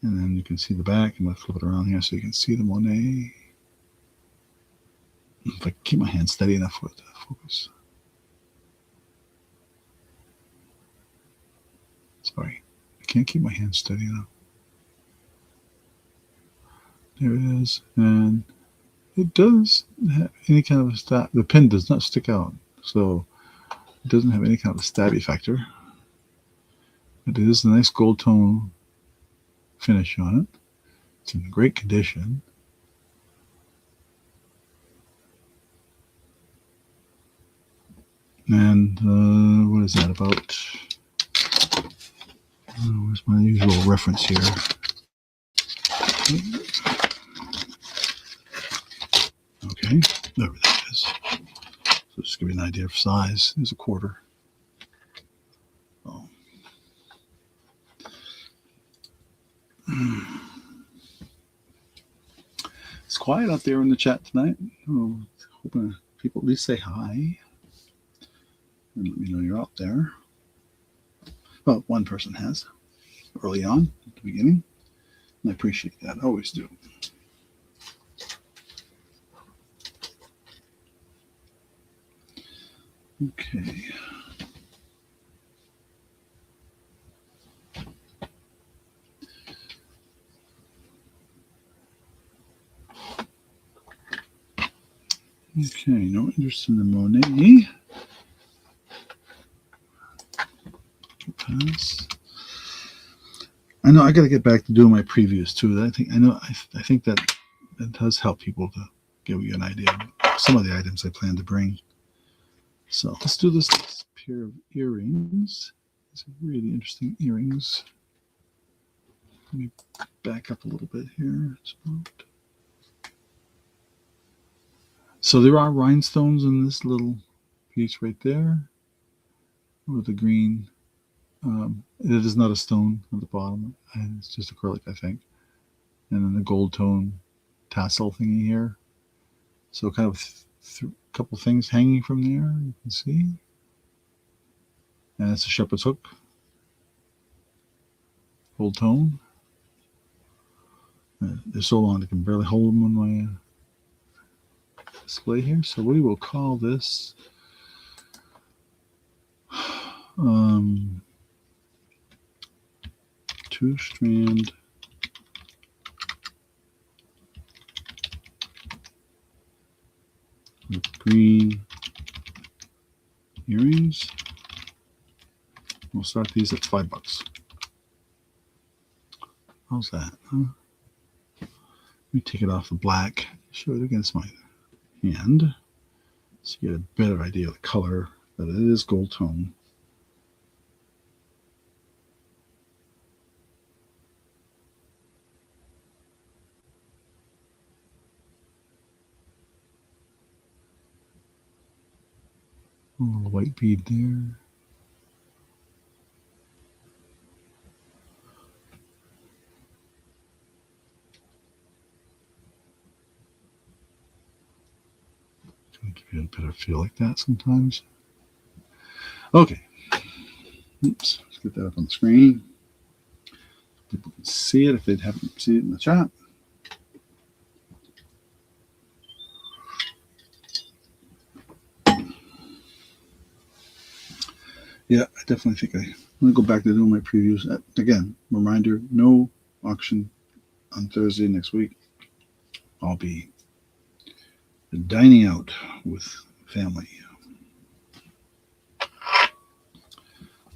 Speaker 1: And then you can see the back. I'm going to flip it around here so you can see the Monet. If I keep my hand steady enough for it to focus. Sorry, I can't keep my hand steady enough. There it is. And it does have any kind of a stab. The pin does not stick out. So it doesn't have any kind of a stabby factor. But it is a nice gold tone finish on it. It's in great condition. And what is that about? Where's my usual reference here? Okay, whatever that is. So just give you an idea of size. There's a quarter. Oh. It's quiet out there in the chat tonight. Oh, hoping people at least say hi and let me know you're out there. Well, one person has early on at the beginning, and I appreciate that. I always do. Okay. Okay, no interest in the Monet. Pass. I know I got to get back to doing my previews too. I think that it does help people to give you an idea of some of the items I plan to bring. So let's do this pair of earrings. These are really interesting earrings. Let me back up a little bit here. So there are rhinestones in this little piece right there with the green. It is not a stone at the bottom. It's just acrylic, I think. And then the gold tone tassel thingy here. So kind of a couple things hanging from there, you can see. And it's a shepherd's hook. Gold tone. They're so long I can barely hold them on my display here. So we will call this two-strand with green earrings. We'll start these at $5. How's that? Huh? Let me take it off the black, show it against my hand, so you get a better idea of the color, but it is gold tone. A little white bead there. Give you a better feel like that sometimes. Okay. Oops. Let's get that up on the screen. People can see it if they haven't seen it in the chat. Yeah, I definitely think I'm going to go back to doing my previews. Again, reminder, no auction on Thursday next week. I'll be dining out with family.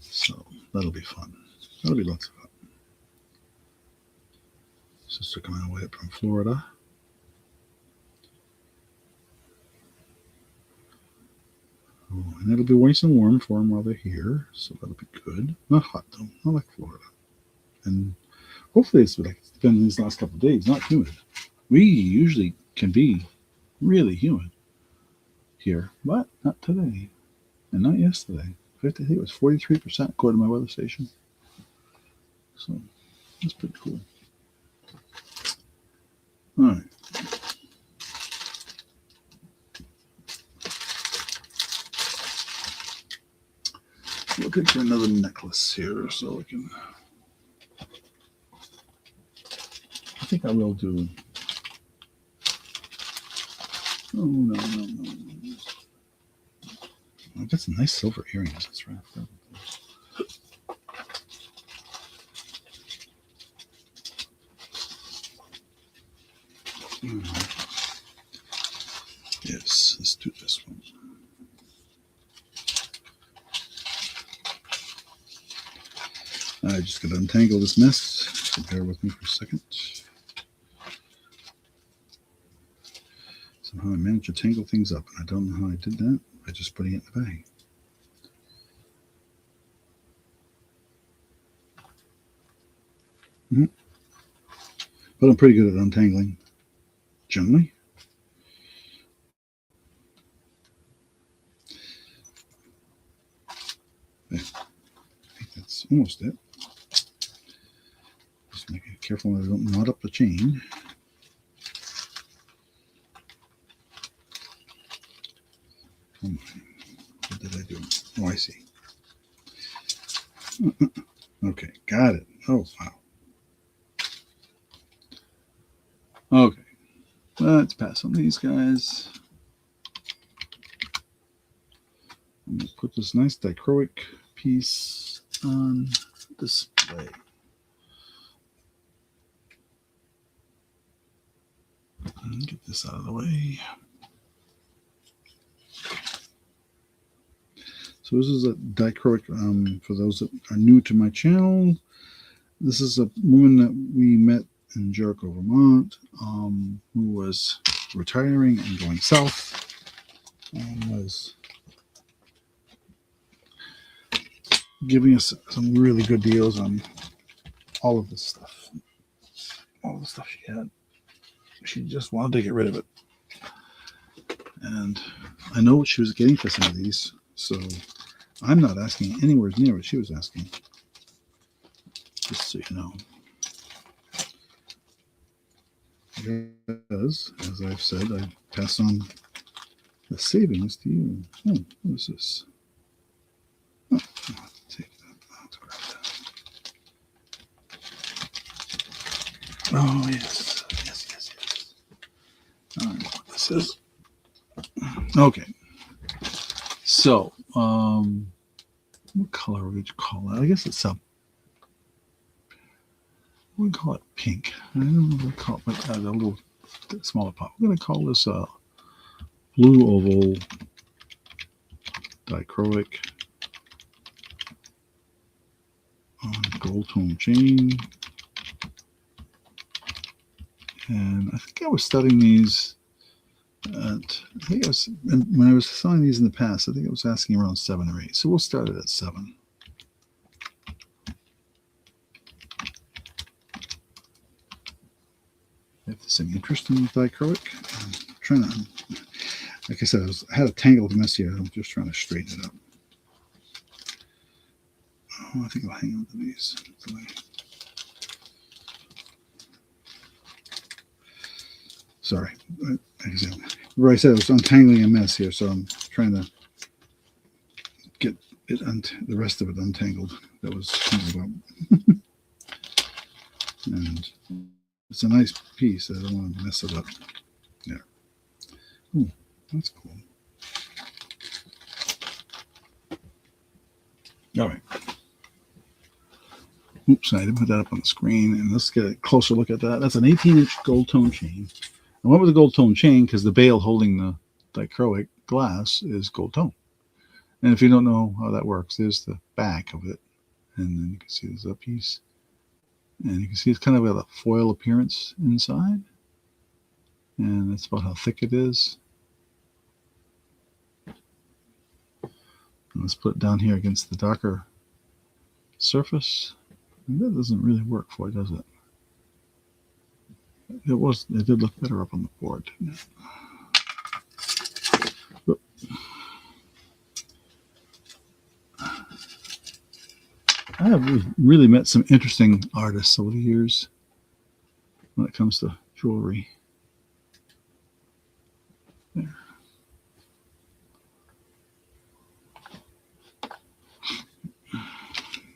Speaker 1: So that'll be fun. That'll be lots of fun. Sister coming all the way up from Florida. Oh, and it'll be nice and warm for them while they're here, so that'll be good. Not hot though, not like Florida. And hopefully it's like it's been these last couple of days, not humid. We usually can be really humid here, but not today, and not yesterday. I think it was 43% according to my weather station. So that's pretty cool. All right. Looking for another necklace here so I can. I think I will do. Oh, no. I've got some nice silver earrings. That's right. Yes, let's do this one. I just got to untangle this mess, so bear with me for a second. Somehow I managed to tangle things up, and I don't know how I did that by just putting it in the bag. but I'm pretty good at untangling generally. There. I think that's almost it. Just make it careful I don't knot up the chain. What did I do? Oh, I see. Okay, got it. Oh, wow. Okay, let's pass on these guys. I'm going to put this nice dichroic piece on display. And get this out of the way. So this is a dichroic, for those that are new to my channel. This is a woman that we met in Jericho, Vermont, who was retiring and going south, and was giving us some really good deals on all of this stuff. All the stuff she had. She just wanted to get rid of it. And I know what she was getting for some of these, so I'm not asking anywhere near what she was asking. Just so you know. Because, as I've said, I pass on the savings to you. Oh, what is this? Oh, I'll have to take that. I'll have to grab that. Oh, yes. Yes. I don't know what this is. Okay. So, what color would you call it? I guess it's a, we call it pink. I don't know what to call it, but a little smaller pot. We're going to call this a blue oval dichroic gold tone chain. And I think I was studying these at, I think I was, when I was selling these in the past, I think I was asking around 7 or 8. So we'll start it at 7. If there's any interest in dichroic, I'm trying to, like I said, I had a tangled mess here. I'm just trying to straighten it up. Oh, I think I'll hang on to these. Sorry. Like I said, I said, I was untangling a mess here, so I'm trying to get it the rest of it untangled. That was tangled up. And it's a nice piece. I don't want to mess it up. There. Ooh, that's cool. All right. Oops, I didn't put that up on the screen. And let's get a closer look at that. That's an 18-inch gold tone chain. I went with the gold tone chain because the bail holding the dichroic glass is gold tone. And if you don't know how that works, there's the back of it. And then you can see there's a piece. And you can see it's kind of got a foil appearance inside. And that's about how thick it is. And let's put it down here against the darker surface. And that doesn't really work for it, does it? It did look better up on the board, didn't it? But I have really met some interesting artists over the years when it comes to jewelry. There.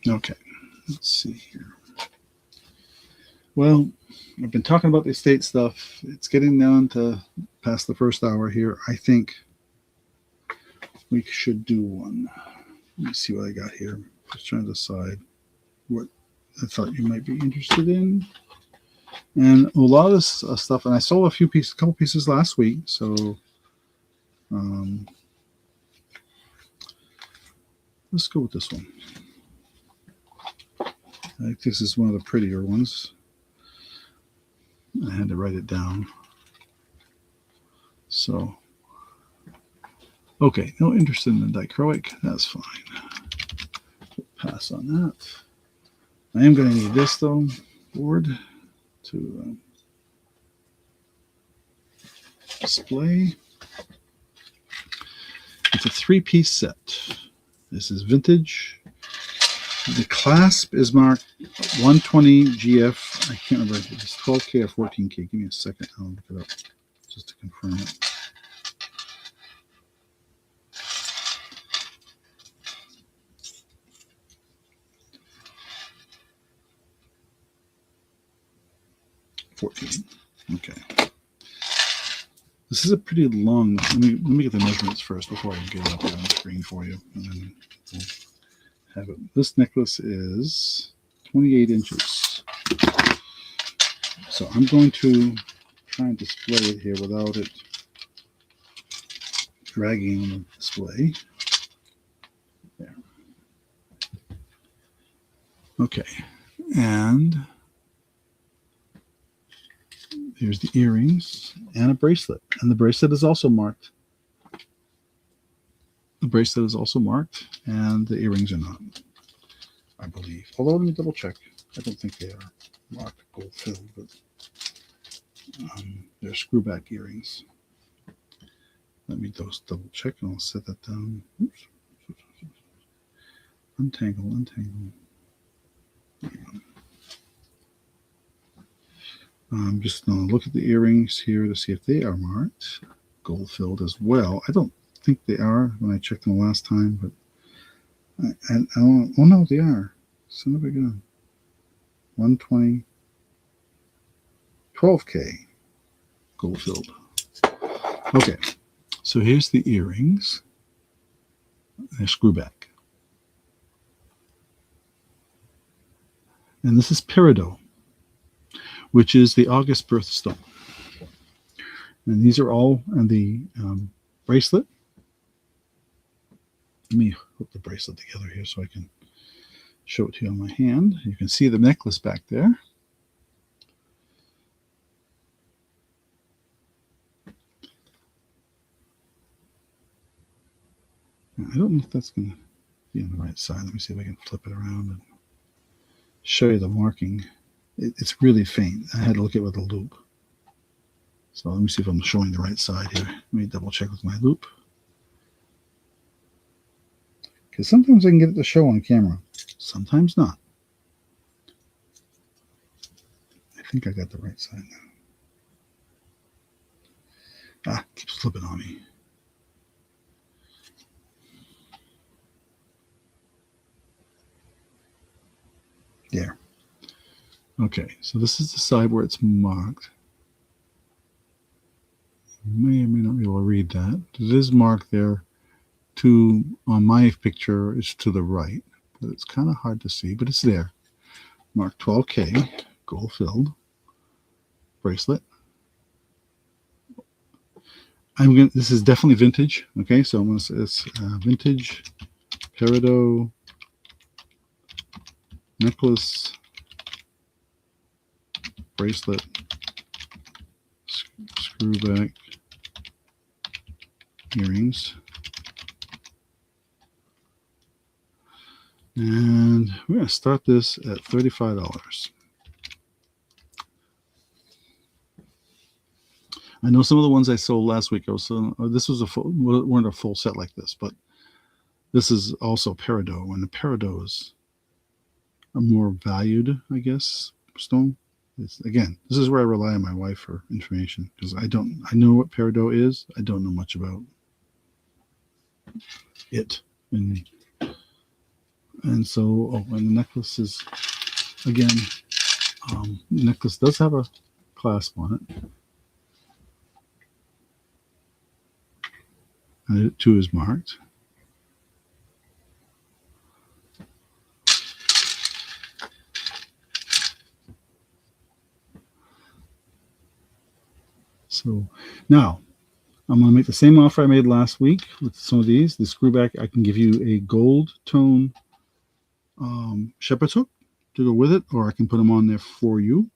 Speaker 1: Okay, let's see here. Well, I've been talking about the estate stuff. It's getting down to past the first hour here. I think we should do one. Let me see what I got here. Just trying to decide what I thought you might be interested in. And a lot of this stuff, and I sold a couple pieces last week. So let's go with this one. I think this is one of the prettier ones. I had to write it down. So, okay, no interest in the dichroic. That's fine. Pass on that. I am going to need this though, board, to display. It's a 3-piece set. This is vintage. The clasp is marked 120 GF. I can't remember if it's 12K or 14K. Give me a second. I'll look it up just to confirm it. Okay. This is a pretty long. Let me get the measurements first before I get it up there on the screen for you, and then we'll have it. This necklace is 28 inches. So I'm going to try and display it here without it dragging on the display. There. Okay, and here's the earrings and a bracelet. And the bracelet is also marked. The bracelet is also marked, and the earrings are not, I believe. Although, let me double check. I don't think they are marked gold filled, but they're screwback earrings. Let me just double check, and I'll set that down. Oops. Untangle. I'm just going to look at the earrings here to see if they are marked gold filled as well. I don't think they are when I checked them last time, but I don't. Oh no, they are. Son of a gun. 120, 12K gold filled. Okay, so here's the earrings. They're screwback, and this is peridot, which is the August birthstone. And these are all in the bracelet. Let me hook the bracelet together here so I can show it to you on my hand. You can see the necklace back there. I don't know if that's going to be on the right side. Let me see if I can flip it around and show you the marking. It's really faint. I had to look at it with a loop. So let me see if I'm showing the right side here. Let me double check with my loop. Because sometimes I can get it to show on camera. Sometimes not. I think I got the right side now. Ah, keeps slipping on me. There. Okay, so this is the side where it's marked. You may or may not be able to read that. It is marked there. On my picture, it's to the right, but it's kind of hard to see, but it's there. Marked 12K, gold filled bracelet. This is definitely vintage. Okay, so I'm going to say it's vintage peridot necklace, bracelet, screwback earrings. And we're going to start this at $35. I know some of the ones I sold last week, this was weren't a full set like this, but this is also peridot, and the peridot is a more valued, I guess, stone. Again, this is where I rely on my wife for information, because I know what peridot is. I don't know much about it. And so, and the necklace is, again, the necklace does have a clasp on it. And it too is marked. So now I'm going to make the same offer I made last week with some of these. The screwback, I can give you a gold tone shepherd's hook to go with it, or I can put them on there for you.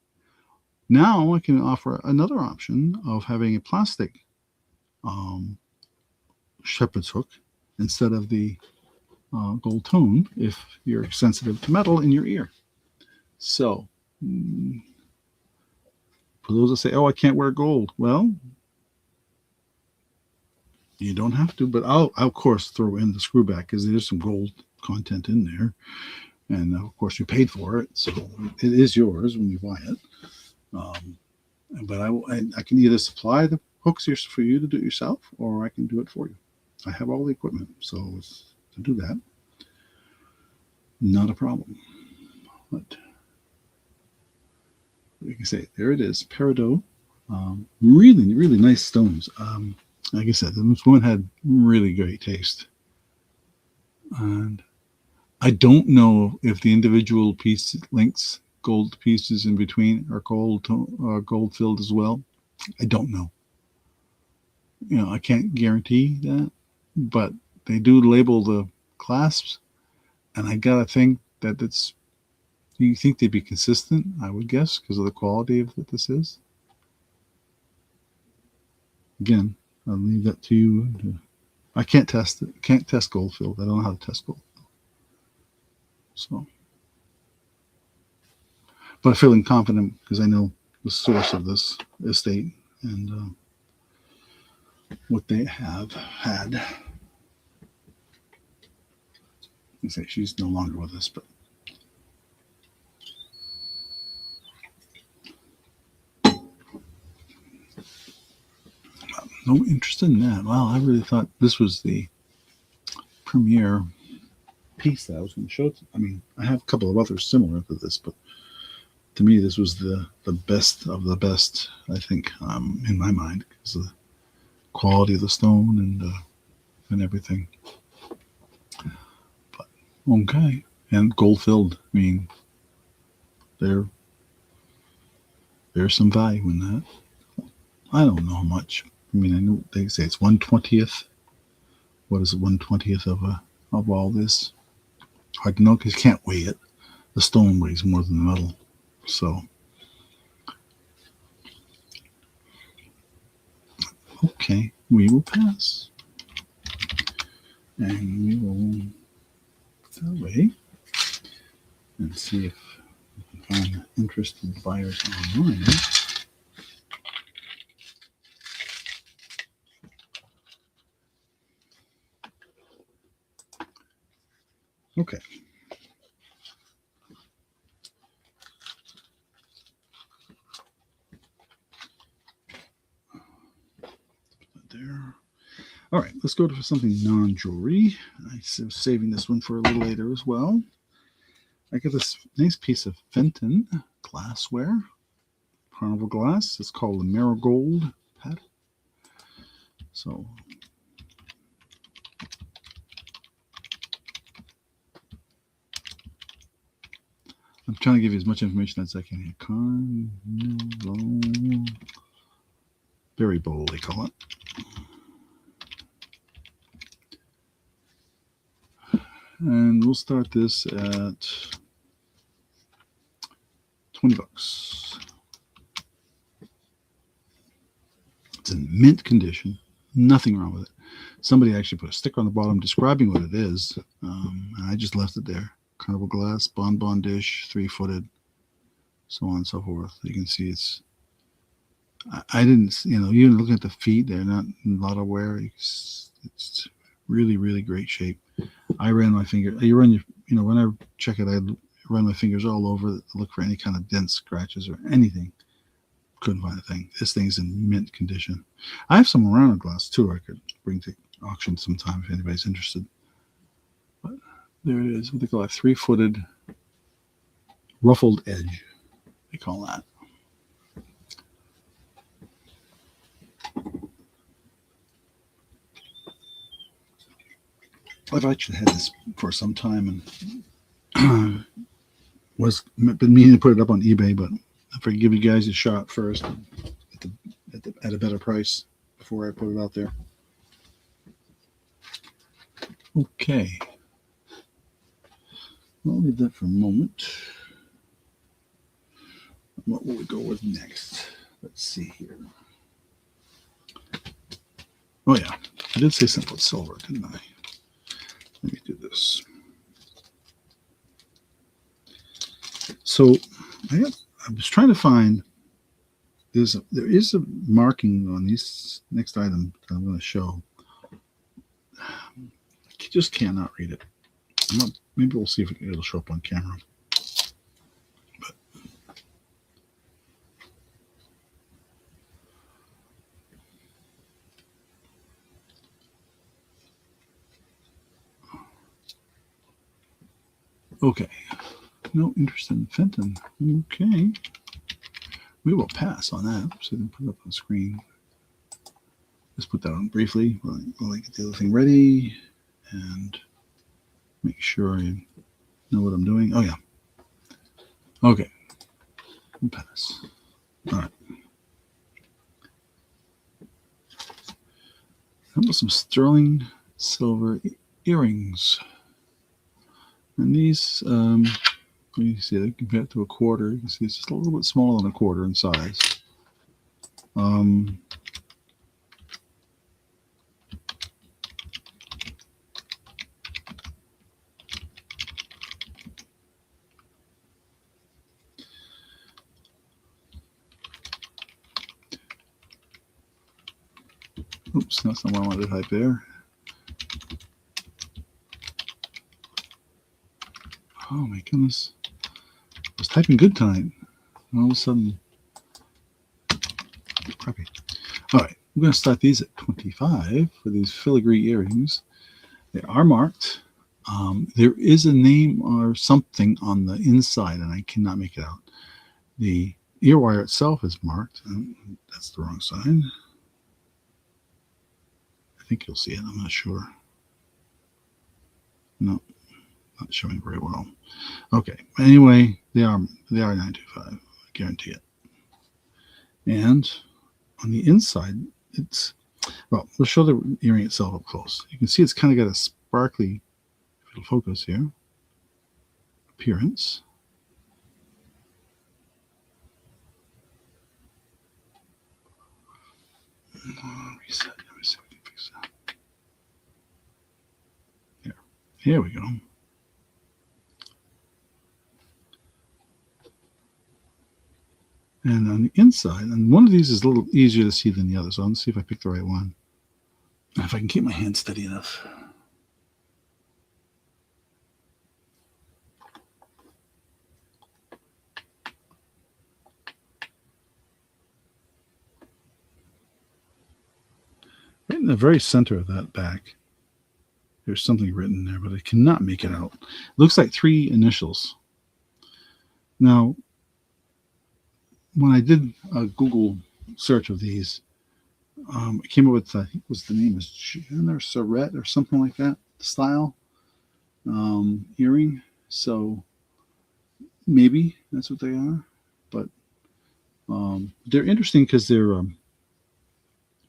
Speaker 1: Now I can offer another option of having a plastic shepherd's hook instead of the gold tone if you're sensitive to metal in your ear. So for those that say, oh, I can't wear gold. Well, You don't have to, but I'll of course throw in the screw back because there's some gold content in there, and of course you paid for it, so it is yours when you buy it. Um, but I can either supply the hooks for you to do it yourself, or I can do it for you. I have all the equipment, so to do that, not a problem. But like I say, there it is, peridot. Really, really nice stones. Like I said, this one had really great taste. And I don't know if the individual piece links, gold pieces in between, are gold filled as well. I don't know. I can't guarantee that, but they do label the clasps, and I gotta think that it's. You think they'd be consistent? I would guess because of the quality of what this is. Again, I'll leave that to you. I can't test it. Can't test gold filled. I don't know how to test gold. So, but I'm feeling confident because I know the source of this estate and what they have had. I say she's no longer with us, but no interest in that. Wow, I really thought this was the premier piece that I was going to show. I mean, I have a couple of others similar to this, but to me, this was the best of the best, I think, in my mind, because of the quality of the stone and everything. But okay, and gold filled. I mean, there's some value in that. I don't know how much. I mean, I know they say it's 1/20th. What is it? 1/20th of all this? Hard to know because you can't weigh it. The stone weighs more than the metal, so. Okay, we will pass. And we will put that away and see if we can find interested buyers online. Okay. There. All right, let's go to something non-jewelry. I'm saving this one for a little later as well. I got this nice piece of Fenton glassware, carnival glass. It's called the Marigold Pet. So I'm trying to give you as much information as I can here. Carnival Berry Bowl, they call it. And we'll start this at $20. It's in mint condition. Nothing wrong with it. Somebody actually put a sticker on the bottom describing what it is. And I just left it there. Carnival glass, bonbon dish, 3-footed, so on and so forth. You can see it's. I didn't, even looking at the feet, they're not a lot of wear. It's really, really great shape. I ran my finger. When I check it, I run my fingers all over it to look for any kind of dents, scratches, or anything. Couldn't find a thing. This thing's in mint condition. I have some Murano glass too. I could bring to auction sometime if anybody's interested. But there it is. What they call a 3-footed ruffled edge. They call that. I've actually had this for some time and was been meaning to put it up on eBay, but if I give you guys a shot first at a better price before I put it out there. Okay. I'll leave that for a moment. What will we go with next? Let's see here. Oh yeah, I did say something about silver, didn't I? Let me do this. So I was trying to find. There is a marking on this next item that I'm going to show I just cannot read it. Maybe we'll see if it'll show up on camera. Okay. No interest in Fenton. Okay. We will pass on that. So then put it up on the screen. Just put that on briefly while I get the other thing ready and make sure I know what I'm doing. Oh, yeah. Okay. We'll pass. All right. How about some sterling silver earrings? And these, you see, they compare it to a quarter. You can see it's just a little bit smaller than a quarter in size. Oops, that's not what I wanted to type there. Oh my goodness. I was typing good tonight. All of a sudden, crappy. All right, we're going to start these at 25 for these filigree earrings. They are marked. There is a name or something on the inside, and I cannot make it out. The ear wire itself is marked. That's the wrong side. I think you'll see it. I'm not sure. No, not showing very well. Okay. Anyway, they are 925. I guarantee it. And on the inside, it's, well, we'll show the earring itself up close. You can see it's kind of got a sparkly, if it'll focus here, appearance. Reset. Let me see if we can fix that. There. Here we go. And on the inside, and one of these is a little easier to see than the other, so let's see if I pick the right one. If I can keep my hand steady enough. Right in the very center of that back, there's something written there, but I cannot make it out. It looks like 3 initials. Now, when I did a Google search of these, it came up with, I think was the name is Jen or Surrette or something like that, style earring. So maybe that's what they are. But they're interesting because they're, am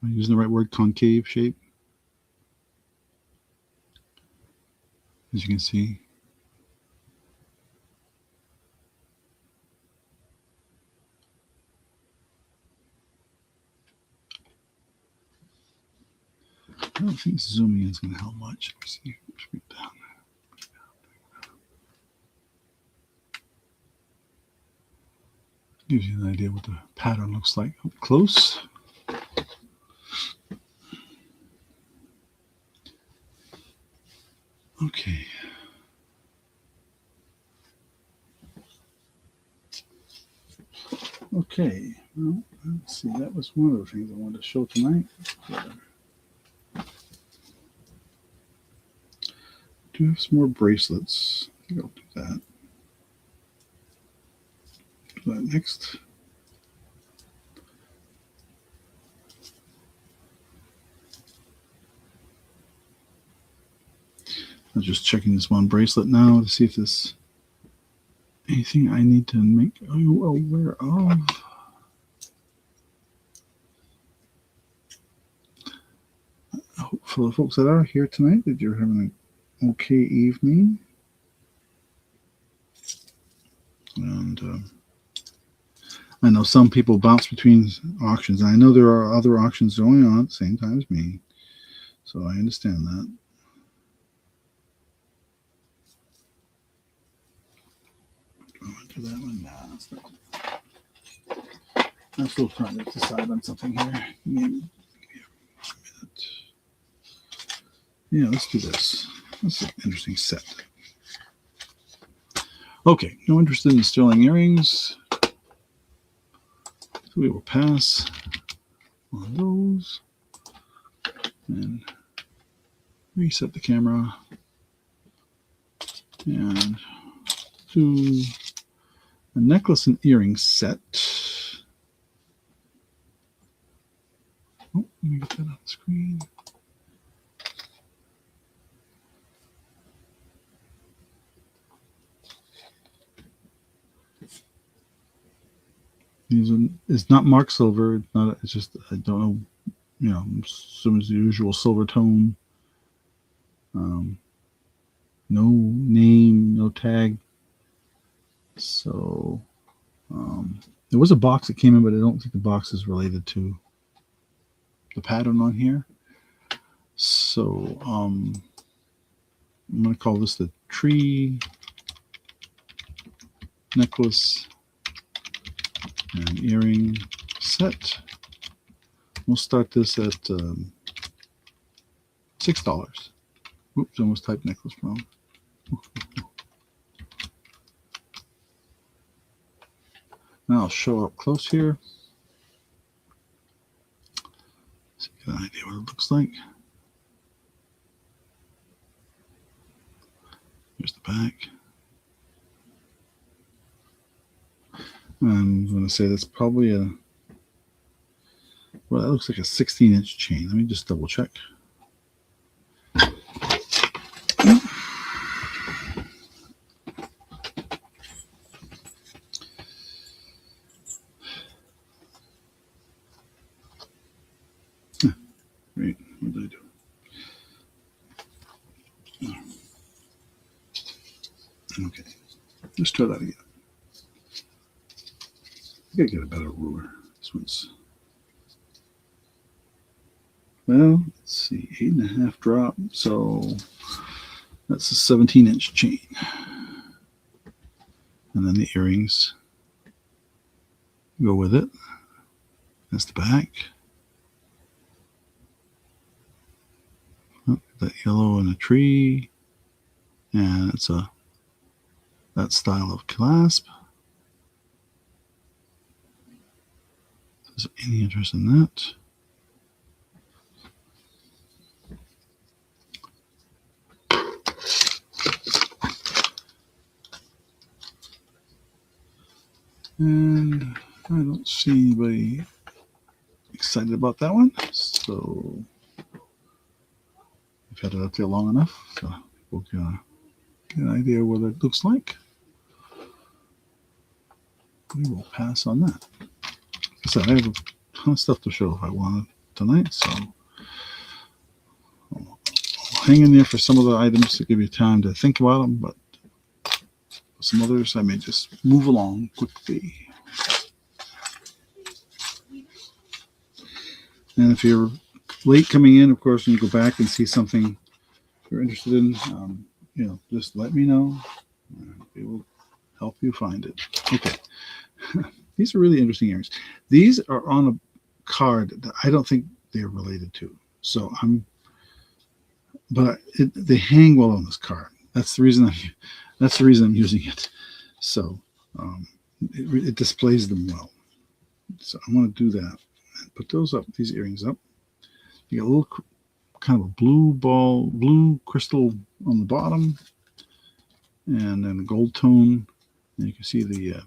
Speaker 1: I using the right word, concave shape? As you can see. I don't think zooming is going to help much. Let me see. Bring it down. Gives you an idea what the pattern looks like up close. Okay. Okay. Well, let's see. That was one of the things I wanted to show tonight. Do have some more bracelets. I think I'll do that. Do that next. I'm just checking this one bracelet now to see if there's anything I need to make aware of. For the folks that are here tonight, that you're having an okay evening. And I know some people bounce between auctions. And I know there are other auctions going on at the same time as me. So I understand that. Do that one now. I'm still trying to decide on something here. Yeah, let's do this. That's an interesting set. Okay, no interest in the sterling earrings. So we will pass on those and reset the camera and do a necklace and earring set. Oh, let me get that on the screen. It's not marked silver. It's not. It's just I don't know. You know, some is the usual silver tone. No name, no tag. So there was a box that came in, but I don't think the box is related to the pattern on here. So I'm going to call this the tree necklace and earring set. We'll start this at $6. Oops, I almost typed necklace wrong. Now I'll show up close here. So you get an idea what it looks like. Here's the back. I'm going to say that's probably well, that looks like a 16-inch chain. Let me just double check. Wait, what did I do? Okay, let's try that again. I gotta get a better ruler. This one's, well, let's see, 8.5 drop. So that's a 17-inch chain. And then the earrings go with it. That's the back. Oh, that yellow and a tree. And it's that style of clasp. Is there any interest in that? And I don't see anybody excited about that one. So I've had it up there long enough. So we'll get an idea what it looks like. We will pass on that. Like I said, I have a ton of stuff to show if I wanted tonight. So I'll hang in there for some of the items to give you time to think about them. But some others I may just move along quickly. And if you're late coming in, of course, when you go back and see something you're interested in, just let me know. We will help you find it. Okay. These are really interesting earrings. These are on a card that I don't think they're related to. So they hang well on this card. That's the reason I'm using it. So it displays them well. So I want to do that and put those up, these earrings up. You got a little kind of a blue crystal on the bottom, and then a gold tone. And you can see the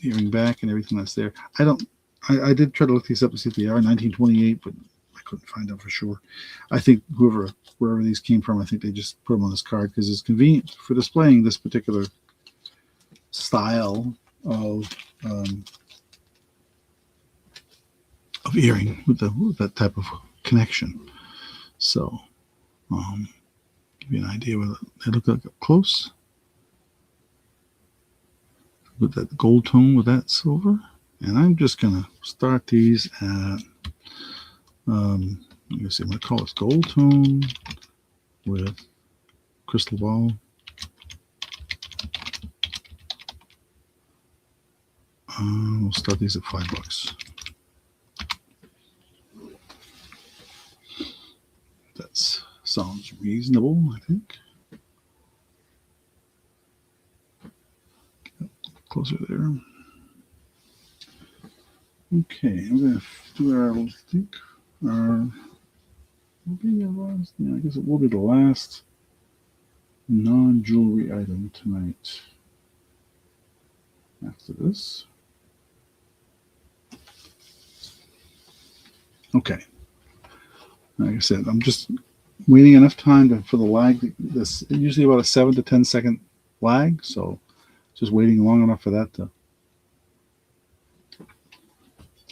Speaker 1: earring back and everything that's there. I did try to look these up to see if they are 1928, but I couldn't find out for sure. I think wherever these came from, I think they just put them on this card because it's convenient for displaying this particular style of earring with that type of connection. So give you an idea what they look like up close. With that gold tone with that silver. And I'm just going to start these at, I'm going to call this gold tone with crystal ball. We'll start these at $5. That's sounds reasonable, I think. Closer there. Okay, I'm going to do our, I think, our, will be the last, yeah, I guess it will be the last non-jewelry item tonight. After this. Okay. Like I said, I'm just waiting enough time for the lag. This usually about a 7 to 10 second lag, so just waiting long enough for that to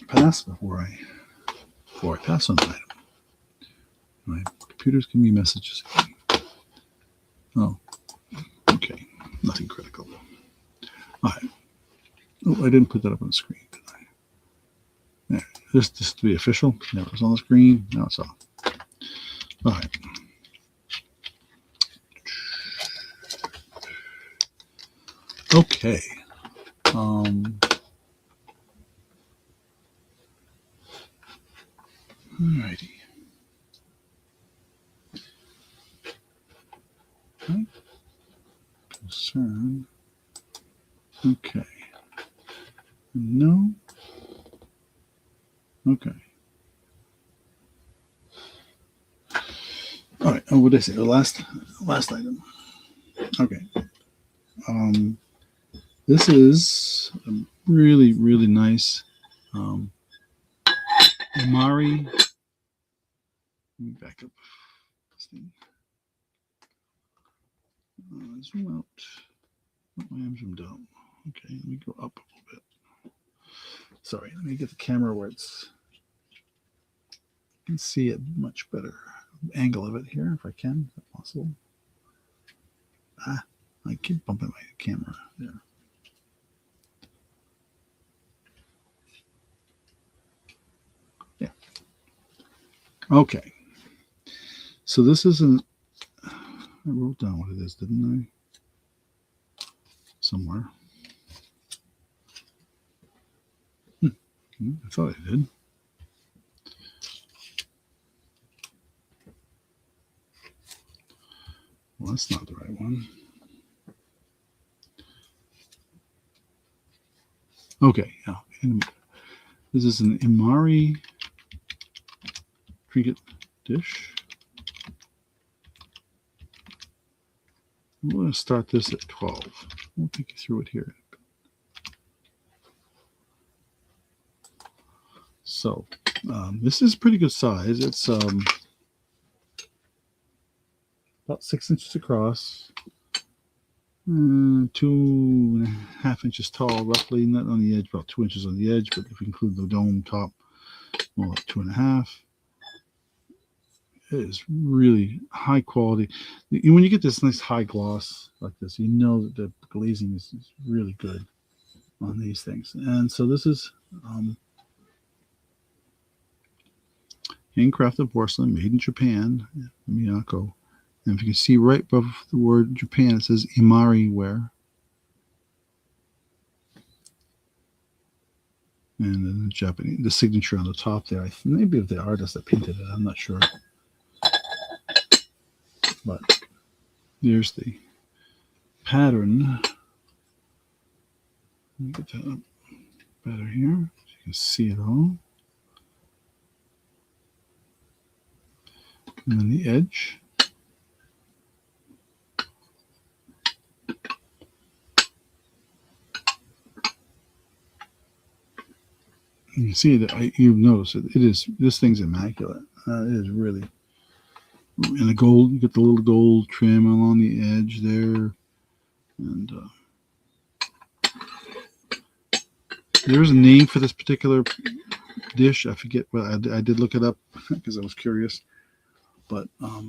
Speaker 1: pass before I pass on the item. My computer's giving me messages again. Oh, okay, nothing critical. All right. Oh, I didn't put that up on the screen, did I? There. This to be official. Now it's on the screen. Now it's off. All right. Okay. Alrighty. Okay. Concern. Okay. No. Okay. All right. Oh, what did I say? The last item. Okay. This is a really, really nice Imari. Let me back up this thing. Zoom out. Oh, I am zoomed out. Okay, let me go up a little bit. Sorry, let me get the camera where it's. You can see it much better. Angle of it here, if I can. Is that possible? I keep bumping my camera there. Yeah. Okay. So this isn't. I wrote down what it is, didn't I? Somewhere. I thought I did. Well, that's not the right one. Okay, yeah. This is an Imari trinket dish. I'm going to start this at 12. We'll take you through it here. So this is pretty good size. It's about 6 inches across, 2.5 inches tall, roughly. Not on the edge, about 2 inches on the edge, but if we include the dome top, more like 2.5. It is really high quality. When you get this nice high gloss like this, you know that the glazing is really good on these things. And so this is handcrafted porcelain made in Japan, Miyako. And if you can see right above the word Japan, it says Imari ware. And then the signature on the top there. Maybe of the artist that painted it, I'm not sure. But there's the pattern. Let me get that up better here so you can see it all. And then the edge. You can see that you've noticed it is, this thing's immaculate. It is really. And the gold, you get the little gold trim along the edge there. And there's a name for this particular dish. I forget. Well, I did look it up because I was curious, but I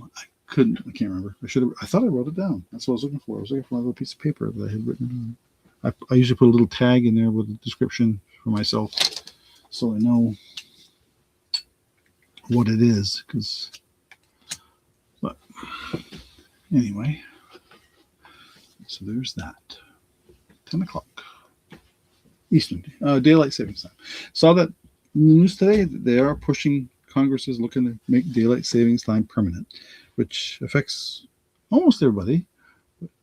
Speaker 1: can't remember. I thought I wrote it down. That's what I was looking for. I was looking for a little piece of paper that I had written. I usually put a little tag in there with a description for myself, so I know what it is. But anyway, so there's that. 10 o'clock Eastern, daylight savings time. Saw that news today. They are pushing. Congress is looking to make daylight savings time permanent. which affects almost everybody.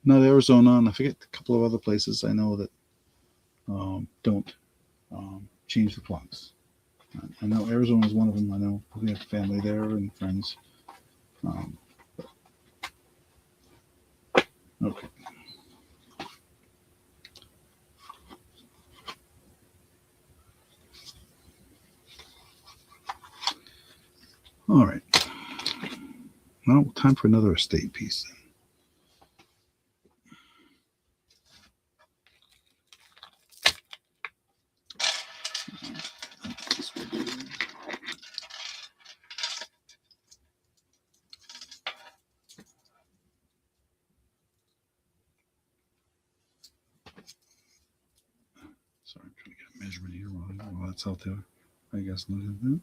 Speaker 1: Not Arizona, and I forget a couple of other places I know that don't change the clocks. I know Arizona is one of them. I know we have family there and friends. Okay. All right. Well, time for another estate piece. Sorry, I'm trying to get a measurement here while that's out there. I guess look at that.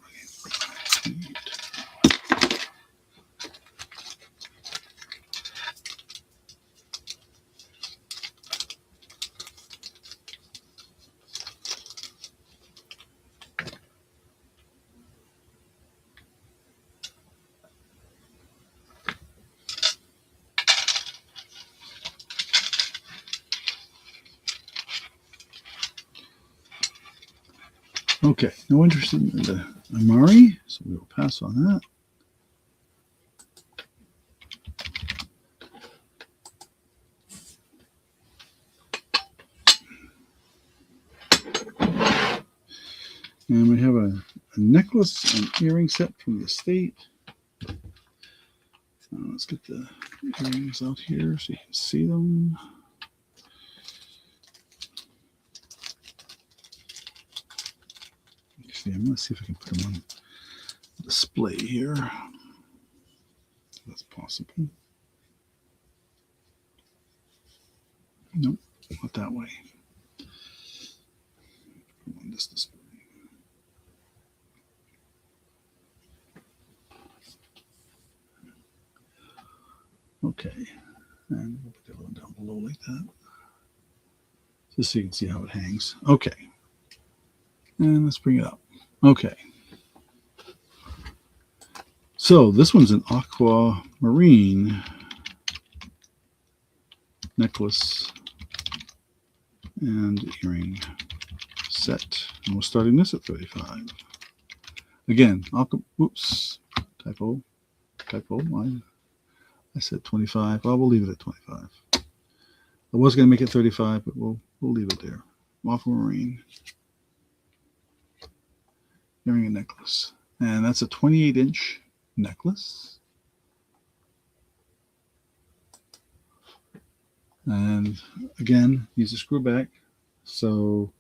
Speaker 1: Okay, no interest in the Amari, so we'll pass on that. And we have a necklace and earring set from the estate. Let's get the earrings out here so you can see them. See, I'm going to see if I can put them on display here. If that's possible. Nope, not that way. On this display. Okay, and we'll put the other one down below like that, just so you can see how it hangs. Okay, and let's bring it up. Okay, so this one's an aquamarine necklace and earring set, and we're starting this at 35. Again, oops, typo. I said 25. Well, we'll leave it at 25. I was going to make it 35, but we'll leave it there. Aquamarine earring and necklace, and that's a 28-inch necklace. And again, use a screw back, so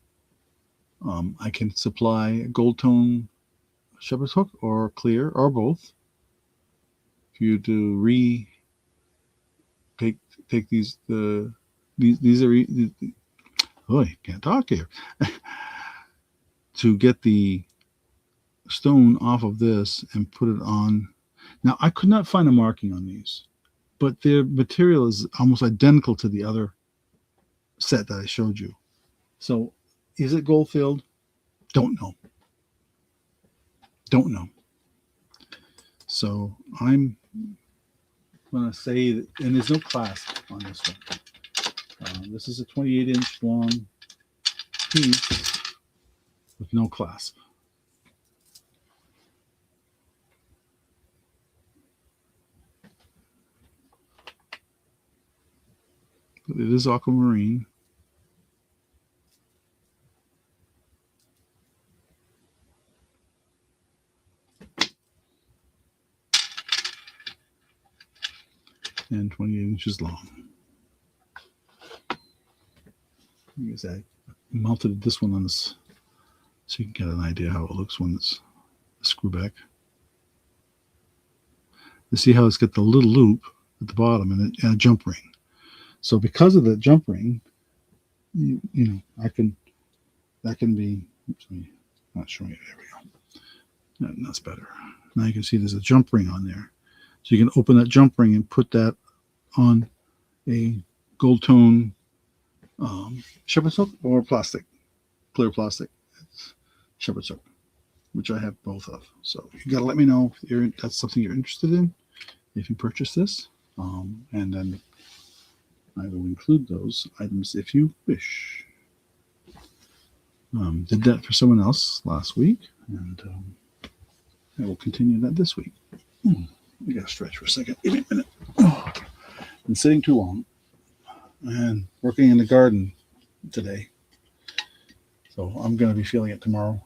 Speaker 1: I can supply a gold tone shepherd's hook or clear or both. If you do take these are oh, I can't talk here. To get the stone off of this and put it on. Now I could not find a marking on these, but their material is almost identical to the other set that I showed you. So is it gold filled? Don't know. So I'm going to say that, and there's no clasp on this one. This is a 28-inch long piece with no clasp. But it is aquamarine. And 28 inches long. I guess I mounted this one on this so you can get an idea how it looks when it's a screw back. You see how it's got the little loop at the bottom and a jump ring. So because of the jump ring, you know, that can be, oops, not showing it, there we go. That's better. Now you can see there's a jump ring on there. So you can open that jump ring and put that on a gold tone shepherd's hook or plastic, clear plastic shepherd's hook, which I have both of. So you got to let me know if that's something you're interested in, if you purchase this. And then I will include those items if you wish. Did that for someone else last week, and I will continue that this week. I gotta stretch for a second. Give me a minute. Oh, been sitting too long and working in the garden today, so I'm gonna be feeling it tomorrow.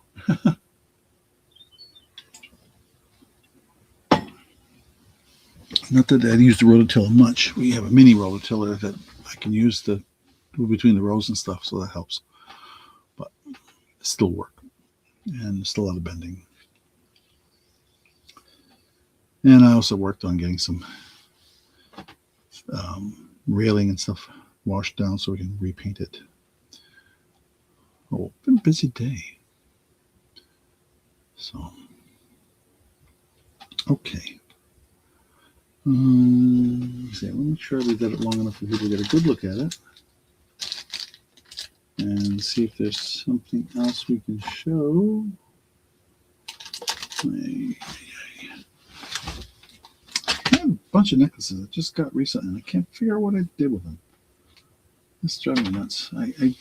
Speaker 1: Not that I use the rototiller much. We have a mini rototiller that I can use to move between the rows and stuff, so that helps. But it still work, and still a lot of bending. And I also worked on getting some railing and stuff washed down so we can repaint it. Oh, been a busy day. So, okay. Let me make sure we did it long enough for people to get a good look at it. And see if there's something else we can show. I have a bunch of necklaces I just got recently, and I can't figure out what I did with them. It's driving me nuts. I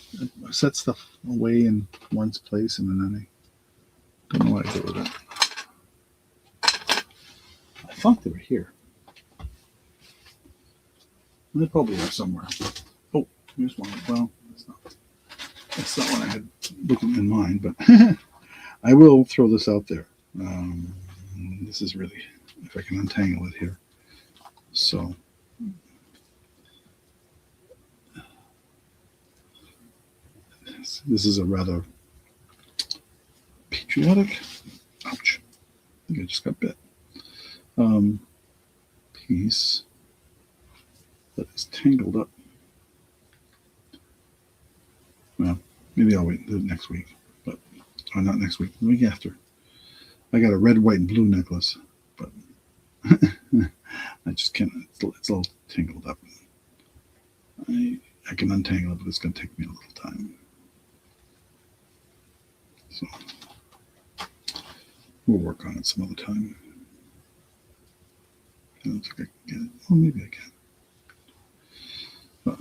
Speaker 1: set stuff away in one's place, and then I don't know what I did with it. I thought they were here. They probably are somewhere. Oh, here's one. Well, that's not what I had looking in mind, but I will throw this out there. This is really, if I can untangle it here. So, this is a rather patriotic, ouch, I think I just got bit, piece that is tangled up. Well, maybe I'll wait and do it next week, but not next week, the week after. I got a red, white, and blue necklace, but I just can't. It's all tangled up. I can untangle it, but it's going to take me a little time. So we'll work on it some other time. I don't think I can get it. Well, maybe I can. But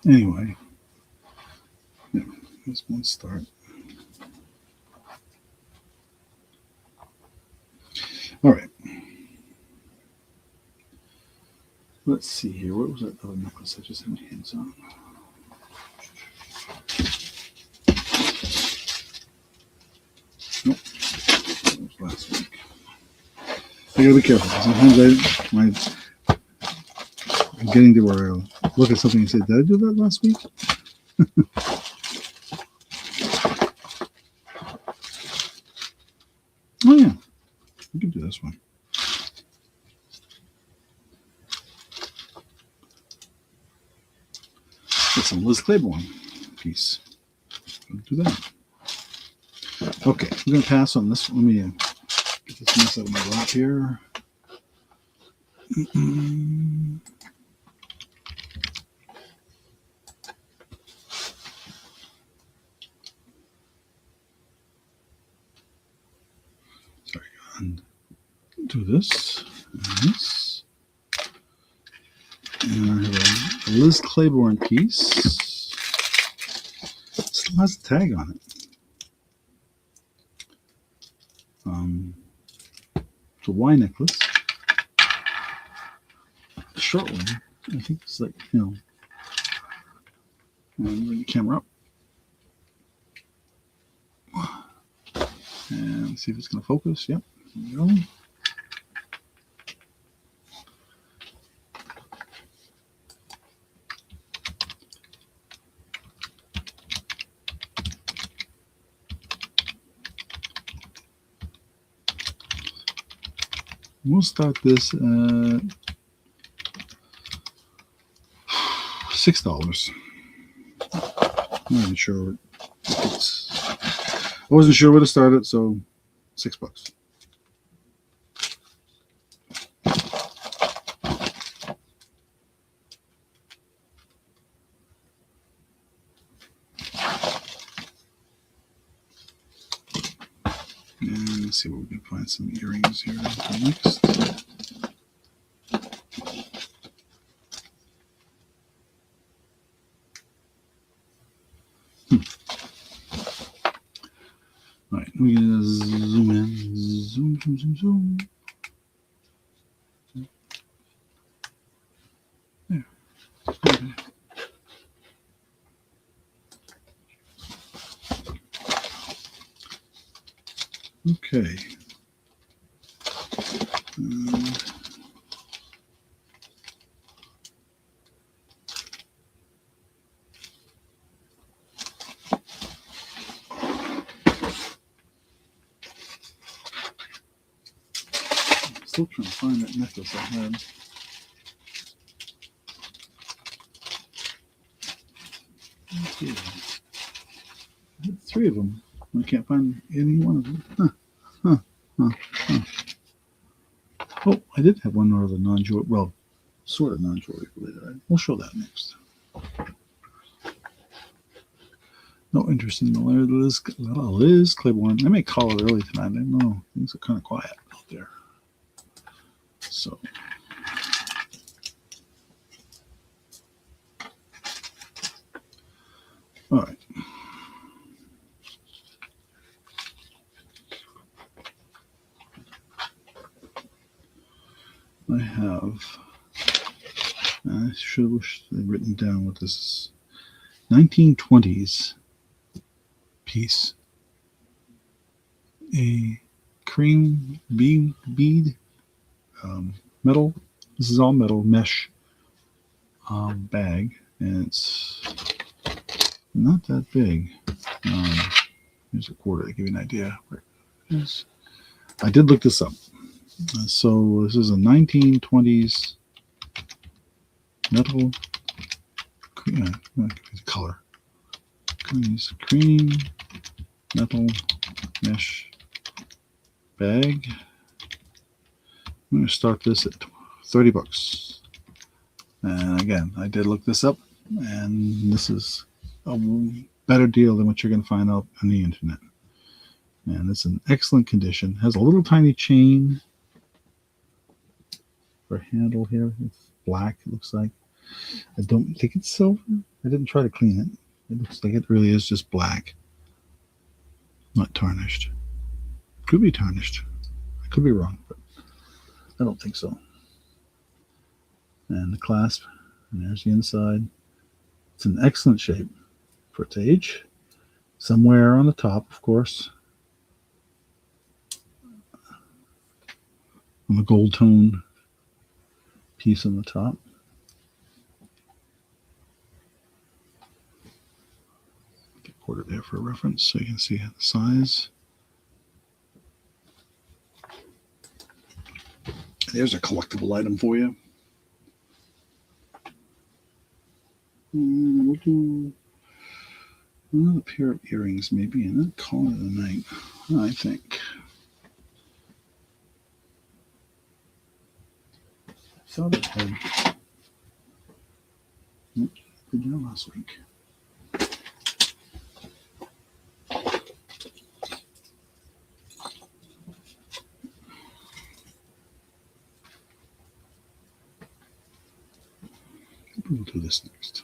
Speaker 1: anyway, yeah, that's one start. All right. Let's see here. What was that other necklace I just had my hands on? Nope. That was last week. I gotta be careful. Sometimes I'm getting to where I'll look at something and say, did I do that last week? Oh, yeah. We can do this one. It's a Liz Claiborne piece. We'll do that. Okay, I'm going to pass on this. Let me get this mess out of my lap here. Sorry, do this and this. And I have a Liz Claiborne piece. It still has a tag on it. It's a Y necklace. A short one. I think it's like, and bring the camera up. And see if it's going to focus. Yep. There we go. We'll start this at $6. I'm not even sure. I wasn't sure where to start it, so $6. And let's see what we can find some earrings here next. we can zoom in. Zoom, zoom, zoom, zoom. There. Okay. Still trying to find that necklace I had. Okay. I had 3 of them. I can't find any one of them. Oh, I did have one other non-jewelry. Well, sort of non-jewelry related. We'll show that next. No interest in the Liz Claiborne. I may call it early tonight. I don't know. Things are kind of quiet out there. So. All right. I have, I should have written down what this is. 1920s piece. A cream bead metal. This is all metal mesh bag, and it's not that big. Here's a quarter to give you an idea where it is. I did look this up. So this is a 1920s metal color. Cream metal mesh bag. I'm going to start this at $30. And again, I did look this up, and this is a better deal than what you're going to find out on the internet. And it's in excellent condition. Has a little tiny chain for handle here. It's black, it looks like. I don't think it's silver. I didn't try to clean it. It looks like it really is just black. Not tarnished. Could be tarnished. I could be wrong, but I don't think so. And the clasp, and there's the inside. It's in excellent shape for its age. Somewhere on the top, of course, on the gold tone piece on the top. Get a quarter there for reference so you can see the size. There's a collectible item for you. We'll do another pair of earrings maybe, and then call it a night, I think. I thought I had. Oops, I did that last week. We'll do this next.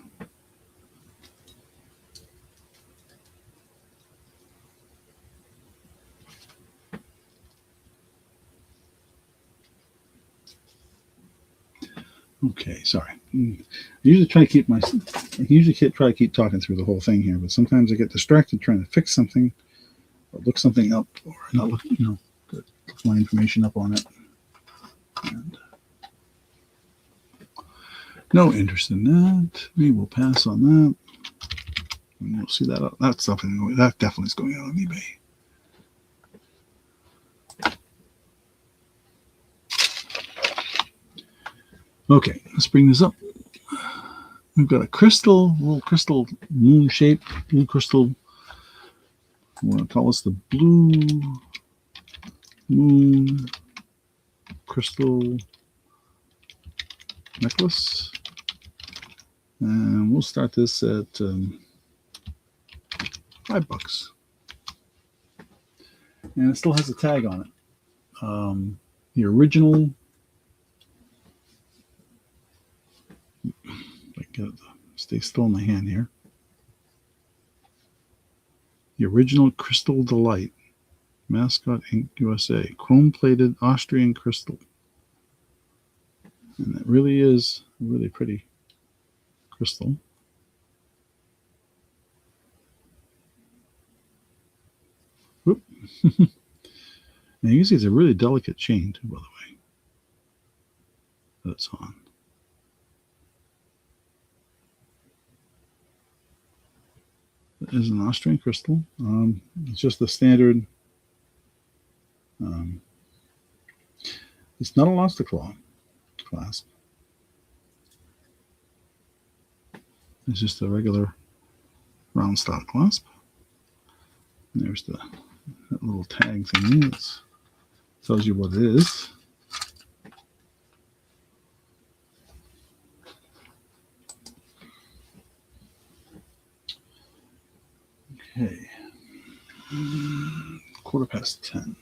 Speaker 1: Okay, sorry. I usually try to keep talking through the whole thing here, but sometimes I get distracted trying to fix something or look something up, or not look, look my information up on it. And no interest in that. We will pass on that. And you'll see that. That's something that definitely is going out on eBay. Okay, let's bring this up. We've got a little crystal moon shape, blue crystal. We want to call this the Blue Moon Crystal Necklace. And we'll start this at $5. And it still has a tag on it. The original. Stay still in my hand here. The original Crystal Delight Mascot Ink USA, chrome-plated Austrian crystal. And it really is a really pretty crystal. Whoop. And you can see it's a really delicate chain too, by the way, that it's on. It is an Austrian crystal. It's just the standard. It's not a lobster claw clasp. It's just a regular round style clasp. And there's that little tag thing. That tells you what it is. Okay. 10:15.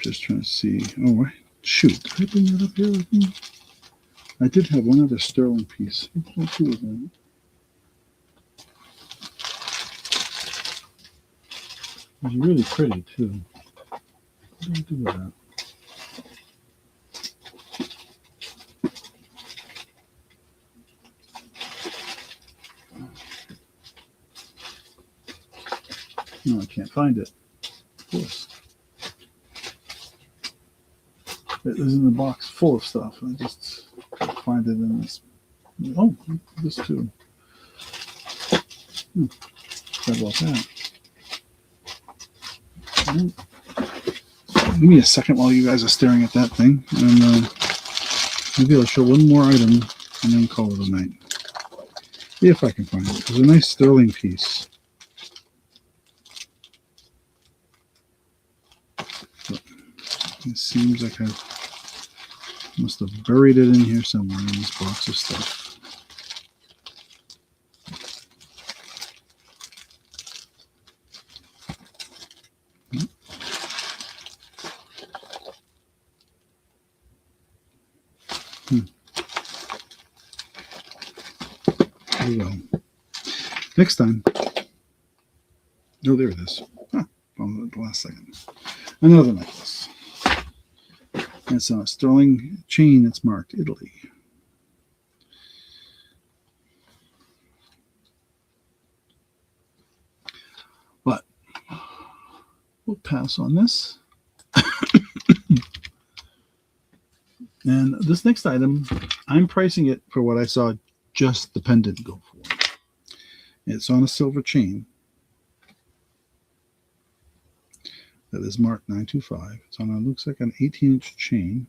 Speaker 1: Just trying to see. Oh, shoot. Did I bring that up here with me? I did have one other sterling piece. What was that? It was really pretty, too. What did I do with that? No, I can't find it. Of course. It was in the box full of stuff. I just can't find it in this. Oh, this too. Sorry about that. Give me a second while you guys are staring at that thing, and maybe I'll show one more item and then call it a night. If I can find it. It's a nice sterling piece. But it seems like I must have buried it in here somewhere in this box of stuff. There you go. Next time. Oh, there it is. Huh, on the last second. Another necklace. It's a sterling chain. It's marked Italy. But we'll pass on this. And this next item, I'm pricing it for what I saw just the pendant go for. It's on a silver chain that is marked 925. It's on a, looks like an 18-inch chain,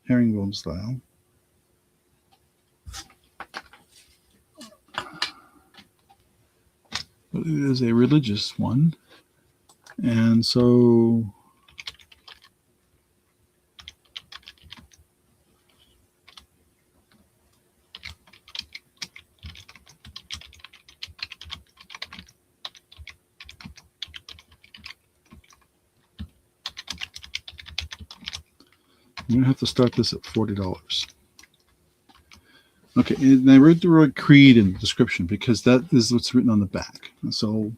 Speaker 1: herringbone style. But it is a religious one. And so I'm going to have to start this at $40. Okay, and I wrote the word creed in the description because that is what's written on the back. So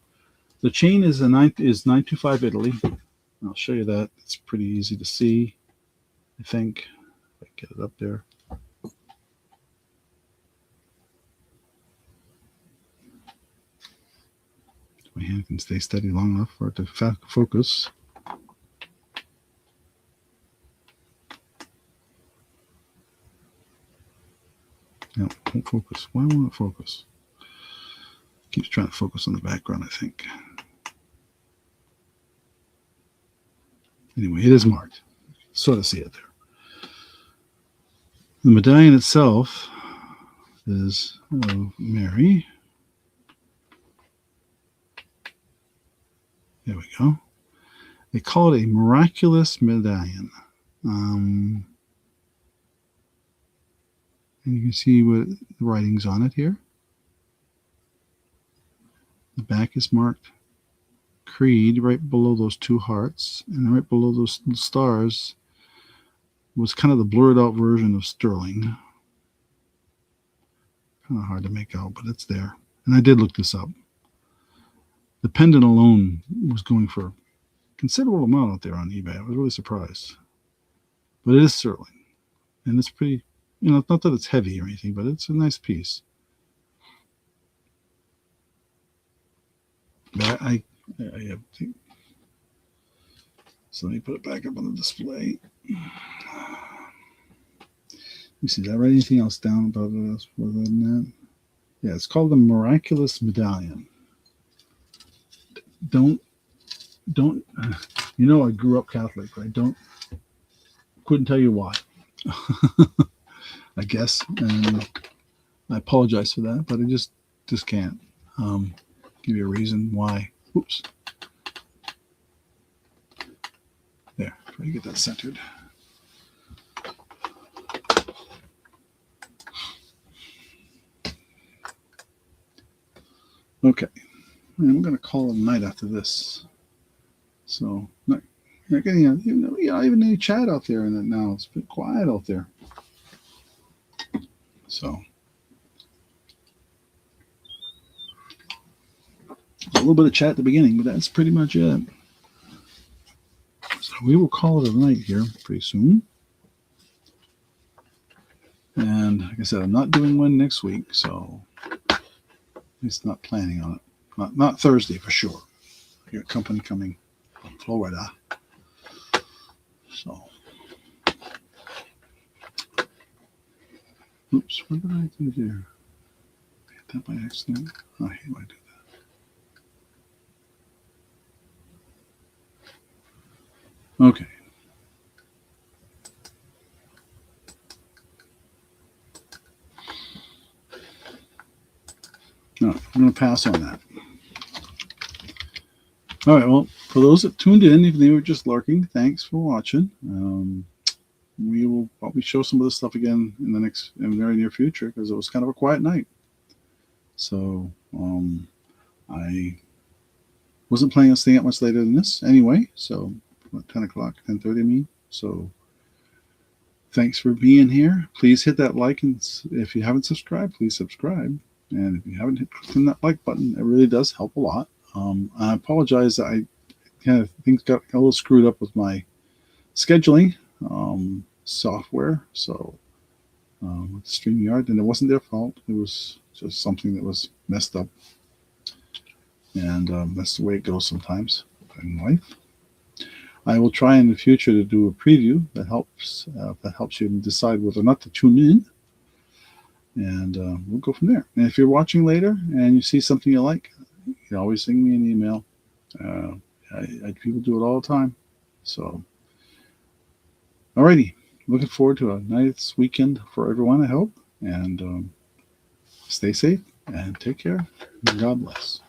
Speaker 1: the chain is 925 Italy. I'll show you that. It's pretty easy to see, I think. If I get it up there. My hand can stay steady long enough for it to focus. No, won't focus. Why won't it focus? Keeps trying to focus on the background, I think. Anyway, it is marked. Sort of see it there. The medallion itself is Mary. There we go. They call it a miraculous medallion. And you can see what the writing's on it here. The back is marked Creed right below those two hearts, and right below those stars was kind of the blurred out version of Sterling. Kind of hard to make out, but it's there. And I did look this up. The pendant alone was going for a considerable amount out there on eBay. I was really surprised. But it is Sterling. And it's pretty, not that it's heavy or anything, but it's a nice piece. But I have to, so let me put it back up on the display. Let me see, did I write anything else down about this other than that? Yeah, it's called the Miraculous Medallion. Don't, I grew up Catholic, right? Couldn't tell you why. I guess, and I apologize for that, but I just can't give you a reason why. Oops. There, try to get that centered. Okay, and I'm going to call it a night after this. So, not getting even any chat out there in it now. It's been quiet out there. So, a little bit of chat at the beginning, but that's pretty much it. So we will call it a night here pretty soon. And like I said, I'm not doing one next week, so it's not planning on it. Not Thursday for sure. I got company coming from Florida. So, oops, what did I do there? I hit that by accident. I hate when I do that. Okay. No, I'm going to pass on that. All right. Well, for those that tuned in, if they were just lurking, thanks for watching. We will probably show some of this stuff again in the very near future because it was kind of a quiet night. So I wasn't planning on staying up much later than this anyway. So 10 o'clock, 10:30, I mean. So thanks for being here. Please hit that like, and if you haven't subscribed, please subscribe. And if you haven't hit that like button, it really does help a lot. I apologize that I kind of things got a little screwed up with my scheduling software. So with StreamYard, and it wasn't their fault. It was just something that was messed up. And that's the way it goes sometimes in life. I will try in the future to do a preview that helps you decide whether or not to tune in. And we'll go from there. And if you're watching later and you see something you like, you can always send me an email. People do it all the time. So, alrighty. Looking forward to a nice weekend for everyone, I hope. And stay safe and take care. God bless.